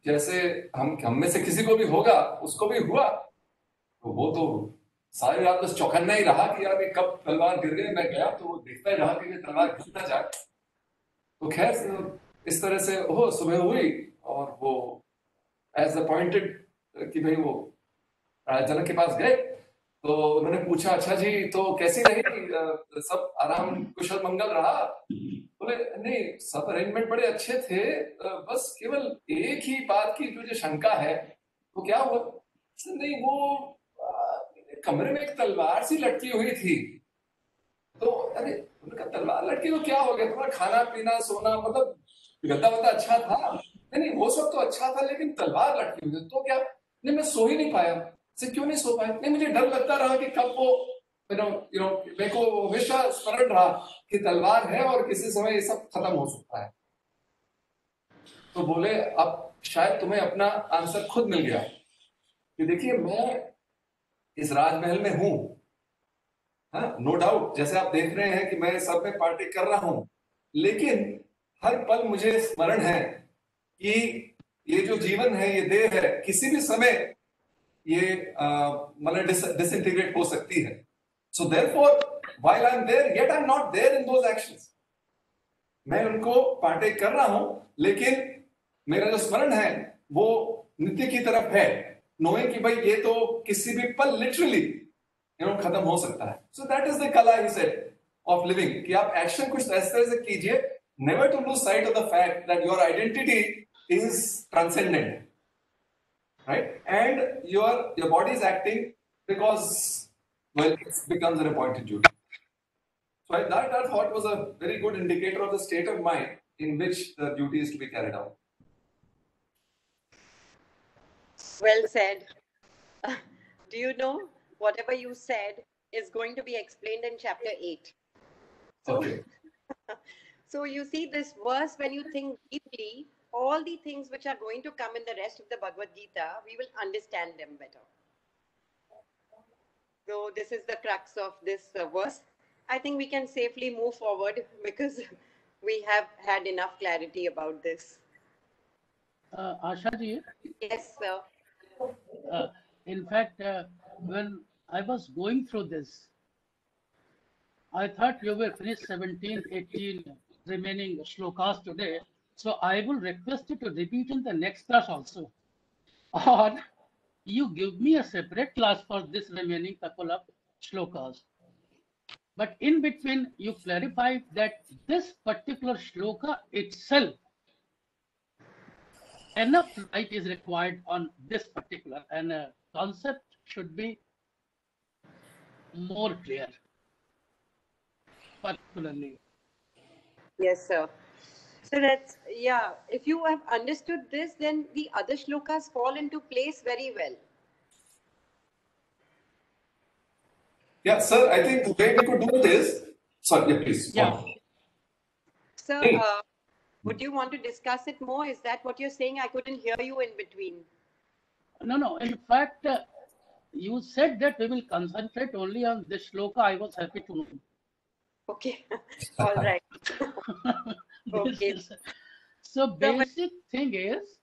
जैसे हम में से किसी को भी होगा, उसको भी हुआ, तो वो तो सारी रात बस चौकन्ना ही रहा कि यार ये कब तलवार गिर गई। मैं गया तो वो देखता ही रहा कि ये तलवार गिर ना जाए। तो खैर इस तरह से हो सुबह हुई और वो एज अपॉइंटेड कि भाई वो जनक के पास गए। तो उन्होंने पूछा, अच्छा जी तो कैसी रही, सब आराम कुशल मंगल रहा? बोले नहीं, सब अरेंजमेंट बड़े अच्छे थे, बस केवल एक ही बात की जो शंका है। तो क्या हुआ? नहीं, वो कमरे में एक तलवार सी लटकी हुई थी। तो अरे उनका तलवार लटकी तो क्या हो गया, तुम्हारा खाना पीना सोना मतलब गद्दा वद्दा अच्छा था? नहीं वो सब तो अच्छा था, लेकिन तलवार लटकी हुई थी तो क्या? नहीं मैं सो ही नहीं पाया। से क्यों नहीं सो पाए? नहीं मुझे डर लगता रहा कि कब वो मेरे को हमेशा स्मरण रहा कि तलवार है और किसी समय ये सब खत्म हो सकता है। तो बोले अब शायद तुम्हें अपना आंसर खुद मिल गया कि देखिए मैं इस राजमहल में हूं, हाँ नो डाउट, जैसे आप देख रहे हैं कि मैं सब में पार्टी कर रहा हूं, लेकिन हर पल मुझे स्मरण है कि ये जो जीवन है, ये देह है, किसी भी समय ये मतलब डिसइंटीग्रेट हो सकती है। So therefore while I am there yet I am not there in those actions. मैं उनको पार्टेक कर रहा हूं, लेकिन मेरा जो स्मरण है वो नित्य की तरफ है, नोइंग कि भाई ये तो किसी भी पल लिटरली खत्म हो सकता है। सो दैट इज द कला ही सेड ऑफ लिविंग, कि आप एक्शन कुछ इस तरह से कीजिए, never to lose sight of the fact that your identity is transcendent, right? And your body is acting because, well, it becomes an appointed duty. So that I thought was a very good indicator of the state of mind in which the duty is to be carried out. Well said. Do you know, whatever you said is going to be explained in chapter 8. So, Okay. so you see this verse, when you think deeply, all the things which are going to come in the rest of the Bhagavad Gita, we will understand them better. So this is the crux of this verse. I think we can safely move forward because we have had enough clarity about this. Asha ji, Yes, sir. in fact, when I was going through this, I thought you will finish 17, 18 remaining shlokas today. So I will request you to repeat in the next class also. Or you give me a separate class for this remaining couple of shlokas. But in between, you clarified that this particular shloka itself, enough light is required on this particular, and a concept should be more clear, particularly. Yes, sir. So that's, yeah, if you have understood this, then the other shlokas fall into place very well. Yeah, sir, I think the way we could do it is, sorry, yeah, please. Yeah. Sir, would you want to discuss it more? Is that what you're saying? I couldn't hear you in between. No. In fact, you said that we will concentrate only on this shloka. I was happy to know. Okay. All right. Okay. So basic thing is,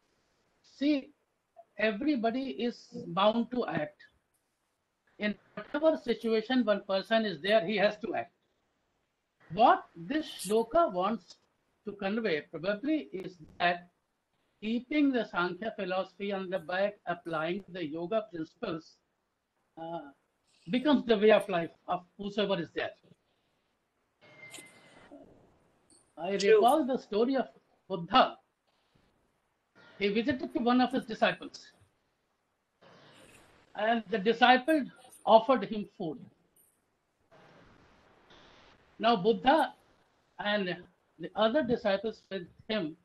see, everybody is bound to act. In whatever situation one person is there, he has to act. What this shloka wants to convey probably is that keeping the Sankhya philosophy on the back, applying the yoga principles, becomes the way of life of whosoever is there. I recall the story of Buddha. He visited to one of his disciples, and the disciple offered him food. Now Buddha and the other disciples with him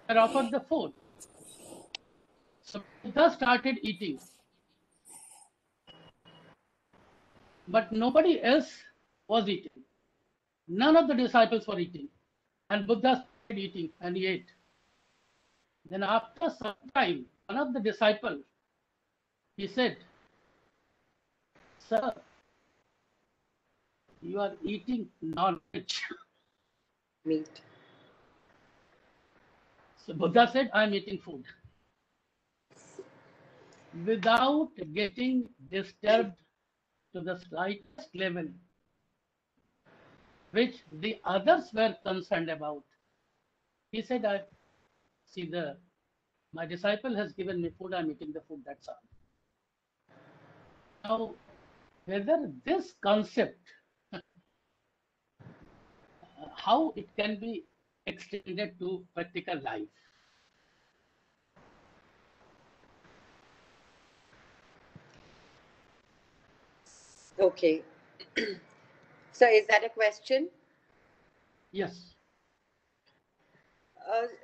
were offered the food. So Buddha started eating, but nobody else was eating. None of the disciples were eating, and Buddha started eating, and he ate. Then after some time, one of the disciples, he said, "Sir, you are eating non-veg." Meat. So Buddha said, I'm eating food without getting disturbed to the slightest level, which the others were concerned about. He said, I see my disciple has given me food, I'm eating the food, that's all. Now, whether this concept, how it can be extended to practical life? Okay. So is that a question? Yes.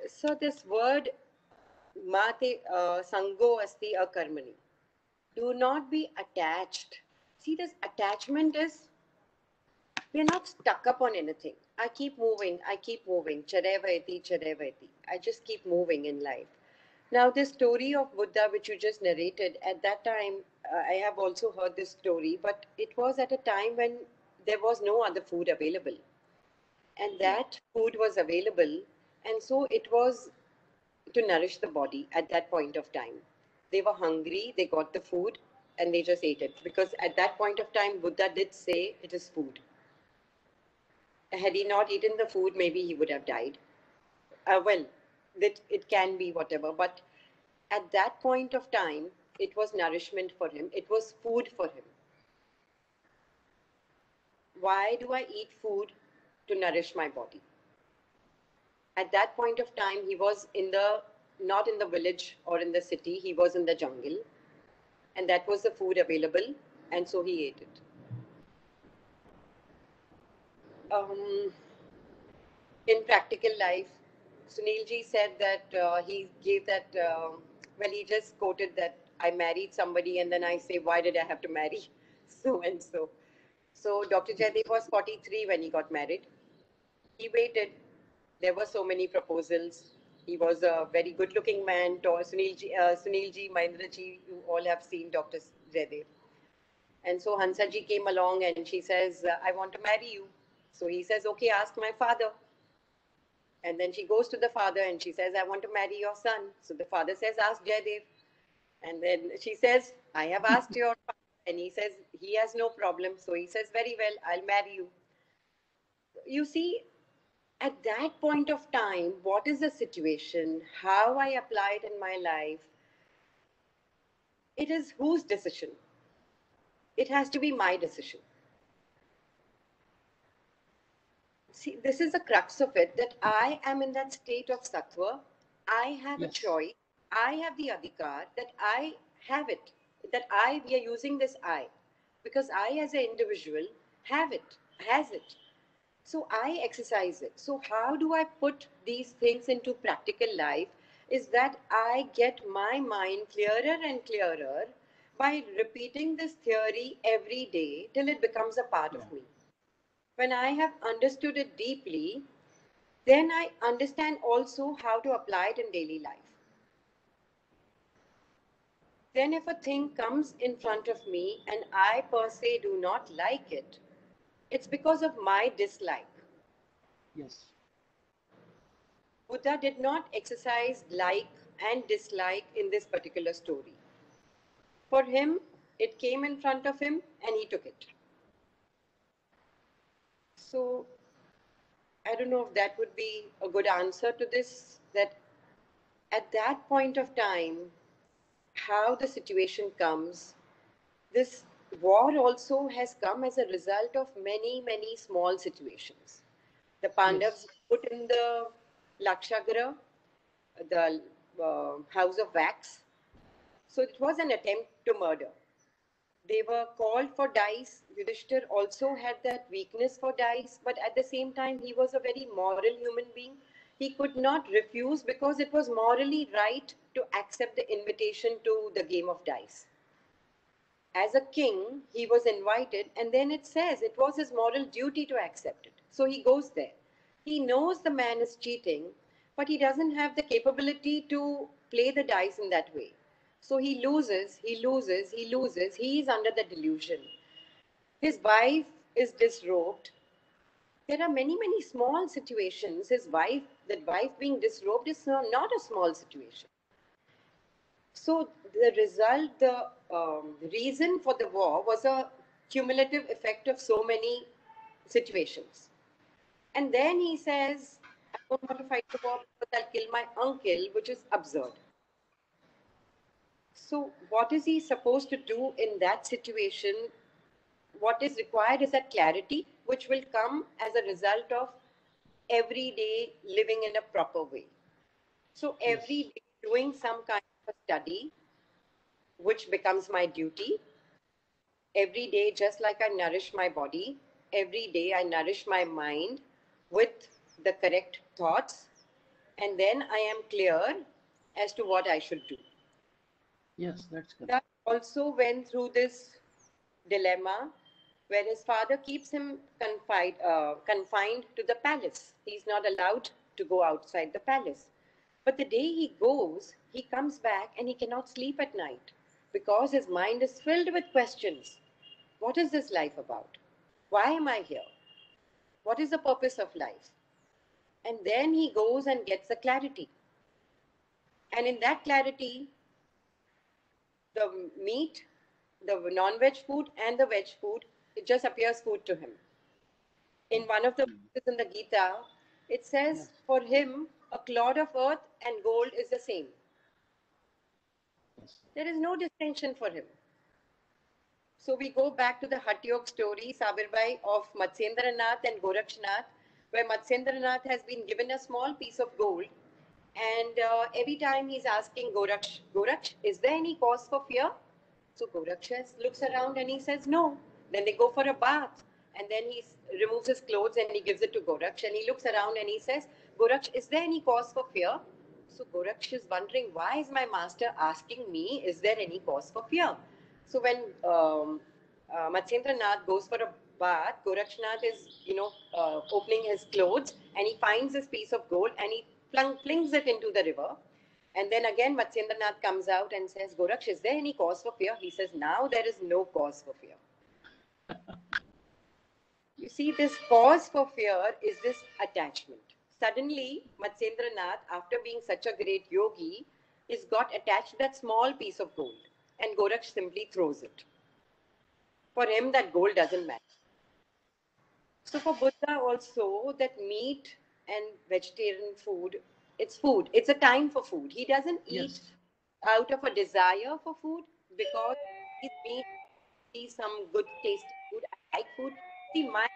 So this word mate sango asti akarmani. Do not be attached. See, this attachment is, we're not stuck up on anything. I keep moving. Charevayati, charevayati. I just keep moving in life. Now, this story of Buddha, which you just narrated, at that time, I have also heard this story, but it was at a time when there was no other food available. And that food was available, and so it was to nourish the body at that point of time. They were hungry, they got the food, and they just ate it. Because at that point of time, Buddha did say it is food. Had he not eaten the food, maybe he would have died. Well, it can be whatever, but at that point of time, it was nourishment for him, it was food for him. Why do I eat food? To nourish my body. At that point of time, he was not in the village or in the city, he was in the jungle, and that was the food available, and so he ate it. In practical life, Sunilji said that he gave that, well, he just quoted that I married somebody and then I say, why did I have to marry so and so? So Dr. Jaidev was 43 when he got married. He waited. There were so many proposals. He was a very good looking man. Sunilji, Mahendraji, you all have seen Dr. Jaidev. And so Hansaji came along and she says, I want to marry you. So he says, okay, ask my father. And then she goes to the father and she says, I want to marry your son. So the father says, ask Jaidev. And then she says, I have asked your father. And he says, he has no problem. So he says, very well, I'll marry you. You see, at that point of time, what is the situation, how I apply it in my life, it is whose decision? It has to be my decision. See, this is the crux of it, that I am in that state of sattva. I have a choice. I have the adhikar, that I have it, that we are using this I, because I as an individual have it, has it. So I exercise it. So how do I put these things into practical life is that I get my mind clearer and clearer by repeating this theory every day till it becomes a part of me. When I have understood it deeply, then I understand also how to apply it in daily life. Then if a thing comes in front of me and I per se do not like it, it's because of my dislike. Yes. Buddha did not exercise like and dislike in this particular story. For him, it came in front of him and he took it. So, I don't know if that would be a good answer to this, that at that point of time, how the situation comes, this war also has come as a result of many, many small situations. The Pandavas put in the Lakshagriha, the house of wax. So it was an attempt to murder. They were called for dice. Yudhishthir also had that weakness for dice, but at the same time, he was a very moral human being. He could not refuse because it was morally right to accept the invitation to the game of dice. As a king, he was invited, and then it says it was his moral duty to accept it. So he goes there. He knows the man is cheating, but he doesn't have the capability to play the dice in that way. So he loses, he loses, he loses. He is under the delusion. His wife is disrobed. There are many, many small situations. His wife that wife being disrobed is not a small situation. So the result, the reason for the war was a cumulative effect of so many situations. And then he says, I don't want to fight the war because I'll kill my uncle, which is absurd. So what is he supposed to do in that situation? What is required is that clarity, which will come as a result of every day living in a proper way. So every day doing some kind of a study, which becomes my duty. Every day, just like I nourish my body, every day I nourish my mind with the correct thoughts, and then I am clear as to what I should do. Yes, that's correct. That also went through this dilemma where his father keeps him confined to the palace. He's not allowed to go outside the palace. But the day he goes, he comes back and he cannot sleep at night because his mind is filled with questions. What is this life about? Why am I here? What is the purpose of life? And then he goes and gets the clarity. And in that clarity, the meat, the non-veg food and the veg food, it just appears food to him. In one of the verses in the Gita, it says for him, a clod of earth and gold is the same. There is no distinction for him. So we go back to the Hatyog story, Sabirbai, of Matsyendranath and Gorakshnath, where Matsyendranath has been given a small piece of gold. And every time he's asking Goraksh, Goraksh, is there any cause for fear? So Goraksh looks around and he says, no. Then they go for a bath. And then he removes his clothes and he gives it to Goraksh. And he looks around and he says, Goraksh, is there any cause for fear? So Goraksh is wondering, why is my master asking me, is there any cause for fear? So when Matsyendranath goes for a bath, Gorakshnath is, opening his clothes and he finds this piece of gold and he flings it into the river. And then again, Matsyendranath comes out and says, Goraksh, is there any cause for fear? He says, now there is no cause for fear. You see, this cause for fear is this attachment. Suddenly, Matsyendranath, after being such a great yogi, is got attached to that small piece of gold. And Goraksh simply throws it. For him, that gold doesn't matter. So for Buddha also, that meat and vegetarian food, it's food. It's a time for food. He doesn't eat out of a desire for food because he's meat, he's some good tasty food. I like food. See, my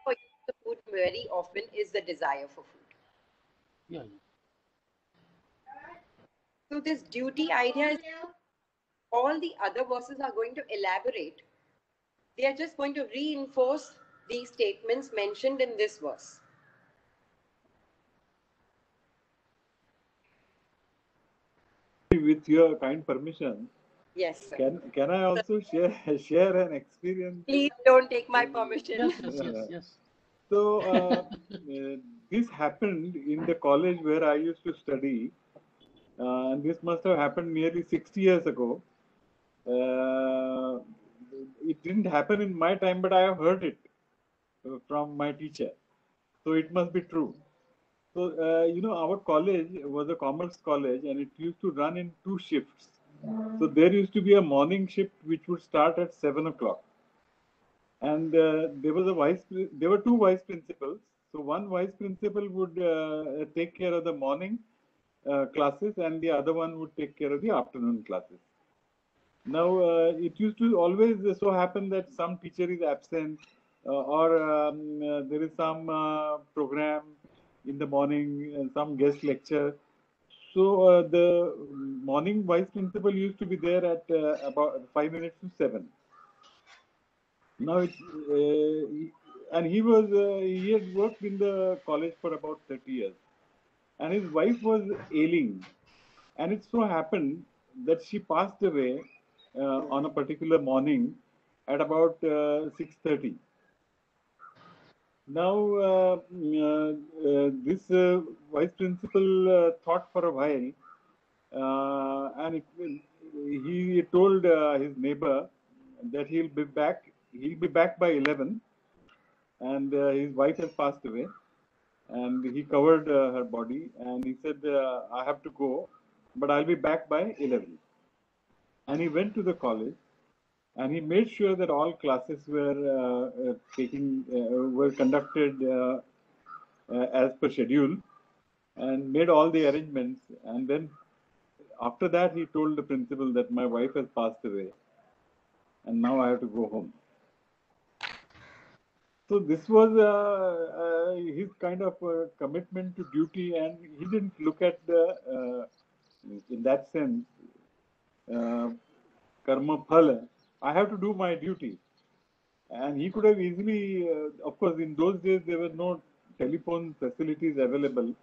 for the food very often is the desire for food. Yeah. So this duty idea is all the other verses are going to elaborate. They are just going to reinforce these statements mentioned in this verse. With your kind permission, yes, sir. Can I also share an experience? Please don't take my permission. Yes. So this happened in the college where I used to study, and this must have happened nearly 60 years ago. It didn't happen in my time, but I have heard it from my teacher. So it must be true. So, our college was a commerce college and it used to run in 2 shifts. So there used to be a morning shift which would start at 7 o'clock. And there were 2 vice principals. So one vice principal would take care of the morning classes and the other one would take care of the afternoon classes. Now, it used to always so happen that some teacher is absent or there is some program in the morning, some guest lecture. So the morning vice principal used to be there at about 5 minutes to 7. Now, and he had worked in the college for about 30 years. And his wife was ailing. And it so happened that she passed away on a particular morning at about 6:30. Now, this vice principal thought for a while, and he told his neighbor that he'll be back. He'll be back by 11, and his wife has passed away. and he covered her body, and he said, I have to go, but I'll be back by 11. And he went to the college, and he made sure that all classes were conducted as per schedule, and made all the arrangements. And then after that, he told the principal that my wife has passed away, and now I have to go home. So this was his kind of commitment to duty, and he didn't look at in that sense, karma phala. I have to do my duty, and he could have easily, of course, in those days there were no telephone facilities available.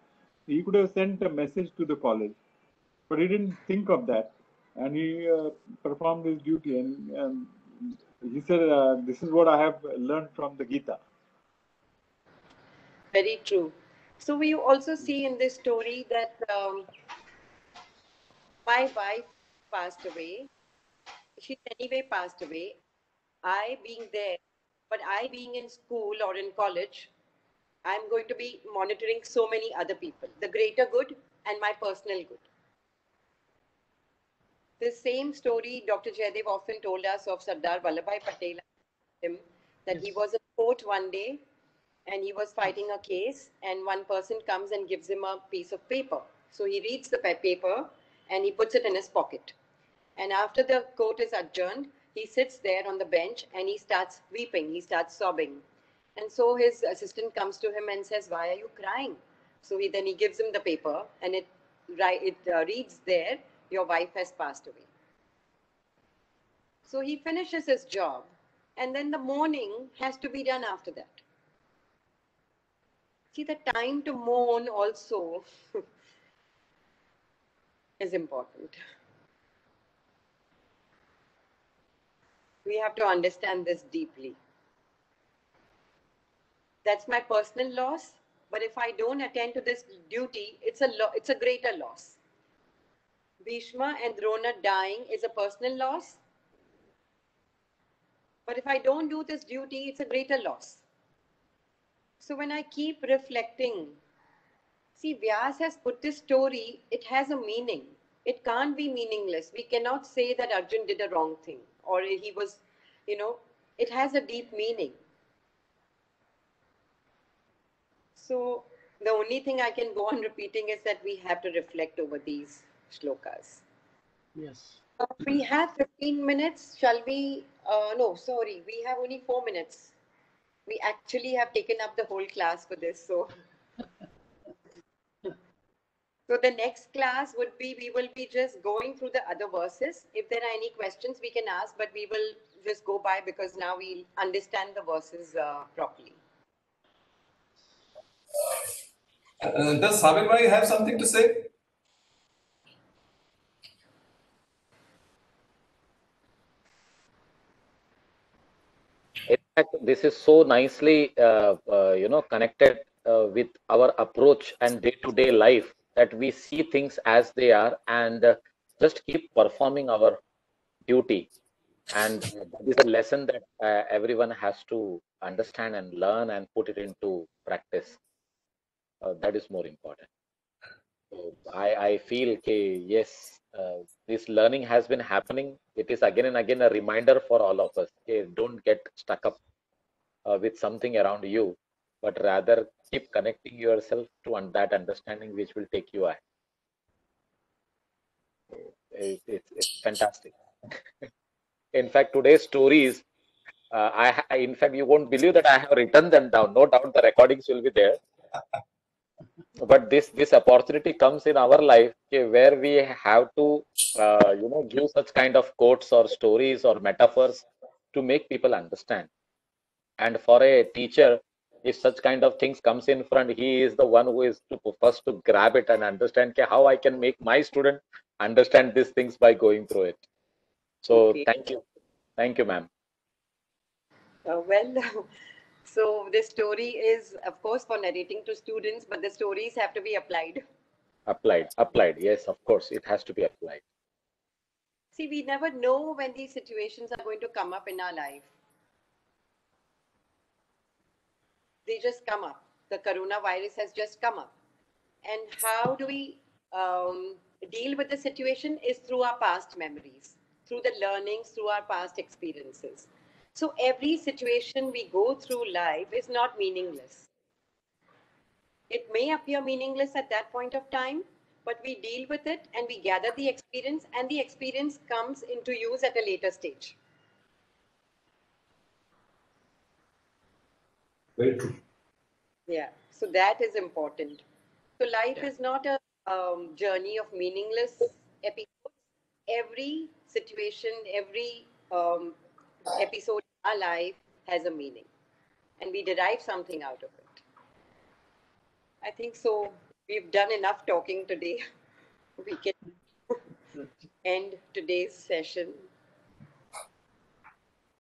He could have sent a message to the college, but he didn't think of that, and he performed his duty, and he said, "This is what I have learned from the Gita." Very true. So we also see in this story that my wife passed away. She anyway passed away. I being there, but I being in school or in college, I'm going to be monitoring so many other people, the greater good and my personal good. The same story Dr. Jaydev often told us of Sardar Vallabhbhai Patel, him, that he Yes. was in court one day and he was fighting a case, and one person comes and gives him a piece of paper. So he reads the paper and he puts it in his pocket. And after the court is adjourned, he sits there on the bench and he starts weeping, he starts sobbing. And so his assistant comes to him and says, "Why are you crying?" So then he gives him the paper, and it reads there, "Your wife has passed away." So he finishes his job, and then the mourning has to be done after that. See, the time to mourn also is important. We have to understand this deeply. That's my personal loss, but if I don't attend to this duty, it's a greater loss. Bhishma and Drona dying is a personal loss, but if I don't do this duty, it's a greater loss. So when I keep reflecting, see, Vyas has put this story, it has a meaning. It can't be meaningless. We cannot say that Arjun did a wrong thing or he was, it has a deep meaning. So the only thing I can go on repeating is that we have to reflect over these shlokas. Yes. We have 15 minutes. Shall we? No, sorry. We have only 4 minutes. We actually have taken up the whole class for this. So the next class would be, we will be just going through the other verses. If there are any questions, we can ask, but we will just go by because now we understand the verses properly. Does Sabir Bhai have something to say? In fact, this is so nicely, connected with our approach and day-to-day life that we see things as they are and just keep performing our duty. And that is a lesson that everyone has to understand and learn and put it into practice. That is more important. So I feel, yes, this learning has been happening. It is again and again a reminder for all of us. Don't get stuck up with something around you, but rather keep connecting yourself to that understanding which will take you ahead. It's fantastic. In fact, today's stories, in fact, you won't believe that I have written them down. No doubt the recordings will be there. But this opportunity comes in our life, where we have to, give such kind of quotes or stories or metaphors to make people understand. And for a teacher, if such kind of things comes in front, he is the one who is first to grab it and understand how I can make my student understand these things by going through it. So Okay. thank you, ma'am. Well, so this story is, of course, for narrating to students, but the stories have to be applied. Applied. Yes, of course, it has to be applied. See, we never know when these situations are going to come up in our life. They just come up. the coronavirus has just come up. And how do we deal with the situation is through our past memories, through the learnings, through our past experiences. So every situation we go through life is not meaningless. It may appear meaningless at that point of time, but we deal with it and we gather the experience, and the experience comes into use at a later stage. Very true. Yeah, so that is important. So life is not a journey of meaningless episodes. Every situation, every episode in our life has a meaning, and we derive something out of it. I think so. We've done enough talking today. We can end today's session.